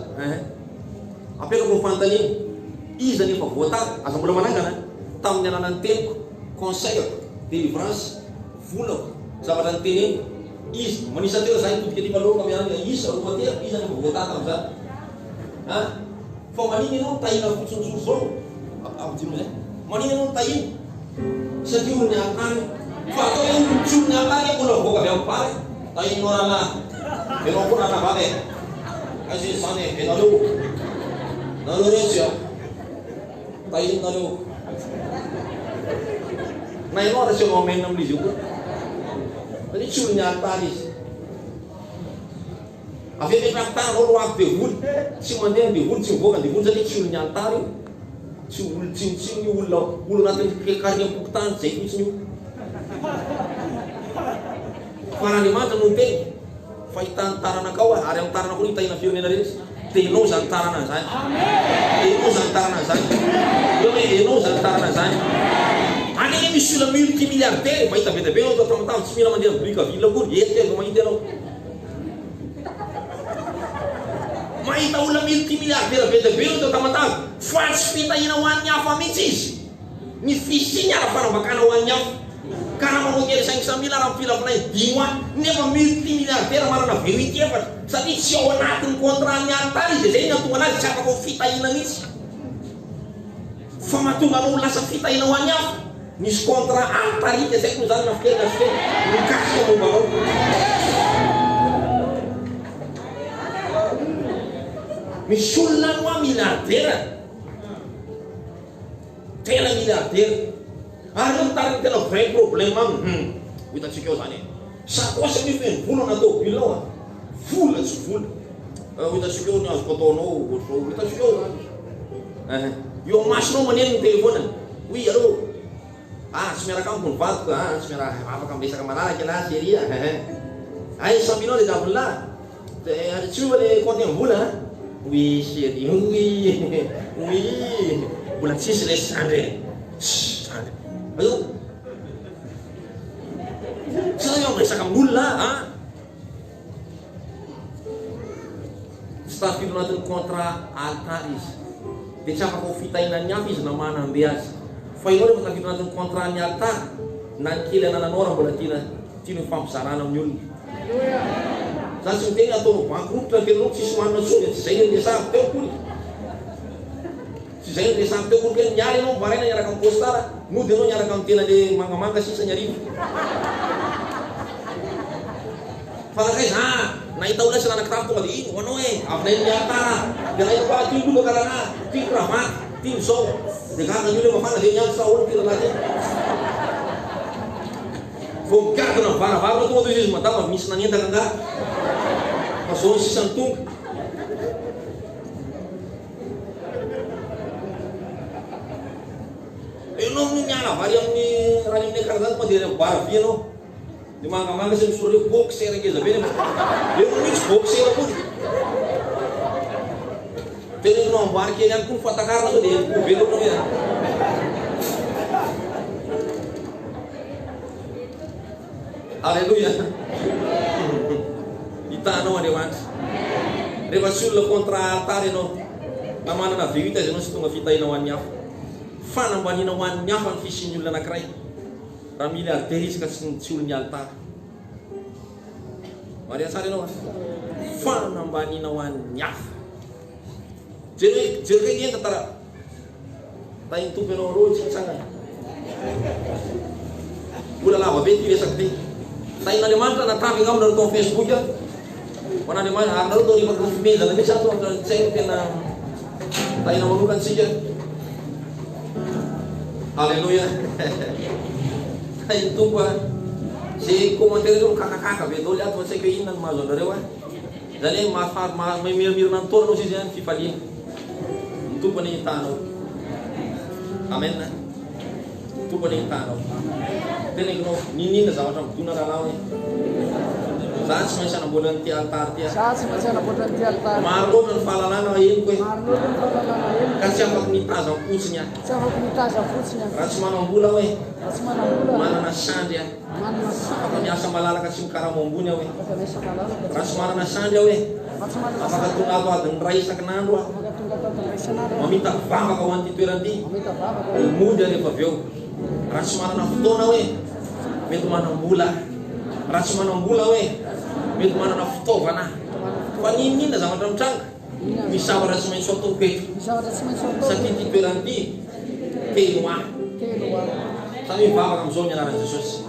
apetrako ny fanontaniana iza nefa voatara aza mbola manangana tamin'ny alalany teniko conseilako délivrance volako zavatra ny teneny izy manisa teo zany todika ty maloha caméra isa roatera iza nefa voatara tamin'izany fa maniny ianao tahina fotsontsoro zao avdino zay maniny ianao tahina satria olony akany fa atao hoe olontsony akany mbola voaka avy amin'ny pary tahinao rahalahy ianao koa rahavavy azy zany ianareo rehetra tahinareo. Na ianao raha tsy mamena amin'izy io koa. Satria tsy olon'ny altara izy. Avy metraka tananao ro avy devoly, tsy mandeha ny devoly, tsy mivoaka ny devoly satria tsy olon'ny altara io. Tsy olo tsinotsino io olona anatin'ny kariny am-pokotany zay fotsiny io. Fa Andriamanitra no miteny fahitany taranakao ary amin'ny taranakao hitahina firenena rehetra. Tenao zany tarana zany. Tenao zany tarana zany. Eo hoe enao zany tarana zany. Any misy olona multimilliardaire mahita be dia be anao tamatavy tsy mila mandeha brique ville akory etika vao mahita anao. Mahita olona multimilliardaire be dia be anao tamatavy fa tsy fitahina ho an'ny hafa mihitsy izy. Ny fisiny ara-fanambakana ho an'ny hafa. Ka raha manao kely 500 000 raha mpilavinay 10 mois nefa multimilliardaire manana verity efatra satria tsy ao anatin'ny contrat-ny altara izy zay natonga anazy tsy afaka ho fitahina mihitsy. Fa mahatonga anao lasa fitahina ho an'ny hafa. Nisy contrat altarika zay ko zany nafikena mikasika momba anao. Misy olona noa milliardaire, tena milliardaire. Ary io mitariny tena vrai problème aminy. Hitantsika eo zany e. Sakosy ny feno vola natao bilanao a. Vola tsy vola. Hitantsika eo ny azoko ataonao, hitantsika eo zany. Eo masonao maneno ny telefôniny. Oui, allô? Ah, tsy miaraka amiko ny vadiko, tsy miaraka afaka miresaka malalaka na chérie. Ay, 100 millions les avy là. Tsy io le compte en vola. Oui, chérie. Oui. Oui. Mbola tsisy le sandre. Sandre. Ayo. Sa io miresaka amin'olona, tsy tafiditra anatin'ny contrat altara izy. Dia tsy afaka ho fitahinan'ny hafa izy na manambe azy. Fa ianao rehefa tafiditra anatin'ny contrat-ny altara, na ny kely anananao raha mbola tiana mifampizarana amin'ny olona. Zany tsy miteny ataonao bankroute raha kenanao tsisy manana tsony, tsy zay ny resahako teo kory. Tsy zay ny resahako teo kory, keny niala ianao mivaraina niaraka amin'ny postara, mody ianao niaraka amin'ny tena le mangamanga sisa ny arivo. Fa nakaiza nahita olona sy nanakitafy tonga dia ino ho anao e, avinay ny altara. Dia nahita koa tia loka karana, tia kravaty, tia zao. Dia gaga ny olona mafana dia niandro sa ahoana tira laty. Vao mikatona ny varavara tonga toy izy madama misy nanentaka nga. Fa zao ny sisany tonga. Ianao amin'ny miala vary amin'ny raha amin'ny karazany mandeha amin'ny bara vy ianao. Dia mangamanga sy misoro hoe boxer angeza be nefa. Eo mihitsy boxer kory. Tena no amboary kely ihany koa ny fatakarana sao dia ko velo anao hoe. Alleluia. Hitanao Andriamanitra. Rehefa tsy olona contrat altara ianao, na manana verite azy ianao sy tonga fitahina ho an'ny hafa. Fanambaniana ho an'ny hafa ny fisin'ny olona anankiray. Raha milliardaire izy ka tsy olon'ny altara. Maria tsara ianao fanambaniana ho an'ny hafa. Jereka enta tara tahin'ny tompo ianao rô tsy mitsangana. Mbola lava be ty resaky ty. Tahin'Andriamanitra natavy agnamina natao amin'ny Facebook a. Ho an'Andriamanitra ary nareo tao rifaka mifimezana mihitsy ato tsy haiko tena tahina manokana antsika. Alleluia. Tahin'ny tompo a. Zay commentaire reo mikakakaka be daholo ato fa tsy haiko hoe inona ny mahazo anareo a. Zany hoe mahafary mamiramira ny taona anao izy zany fifaliana. Ny tompo ny hitanao. Amen. Ny tompo ny hitanao. Tenekinao ninina zavatra midona rahalao hoe za tsy maintsy hanamboatra n'ity altara ty. Maro loatra ny fahalalana henoko hoe ka tsy afaka mitaza fotsiny a. Raha tsy manam-bola hoe manana sandry a. Afaka miasa malalaka tsy mikaramo ambony aho hoe. Raha tsy manana sandry aho hoe afaka tonga ato adiny ray isan-kinandro a. Mamita vavaka ho an'ity toerany mody rehefa avy eo. Raha tsy manana fotoana hoe mety manam-bola. Raha tsy manam-bola hoe mety manana fitaovana. Fa ninina zavatra mitranga misy zavatra tsy maintsy ataoko eto. Satria ity toerany ity telo ahy. Samy mivavaka amin'izao ny anaran'i Jesosy.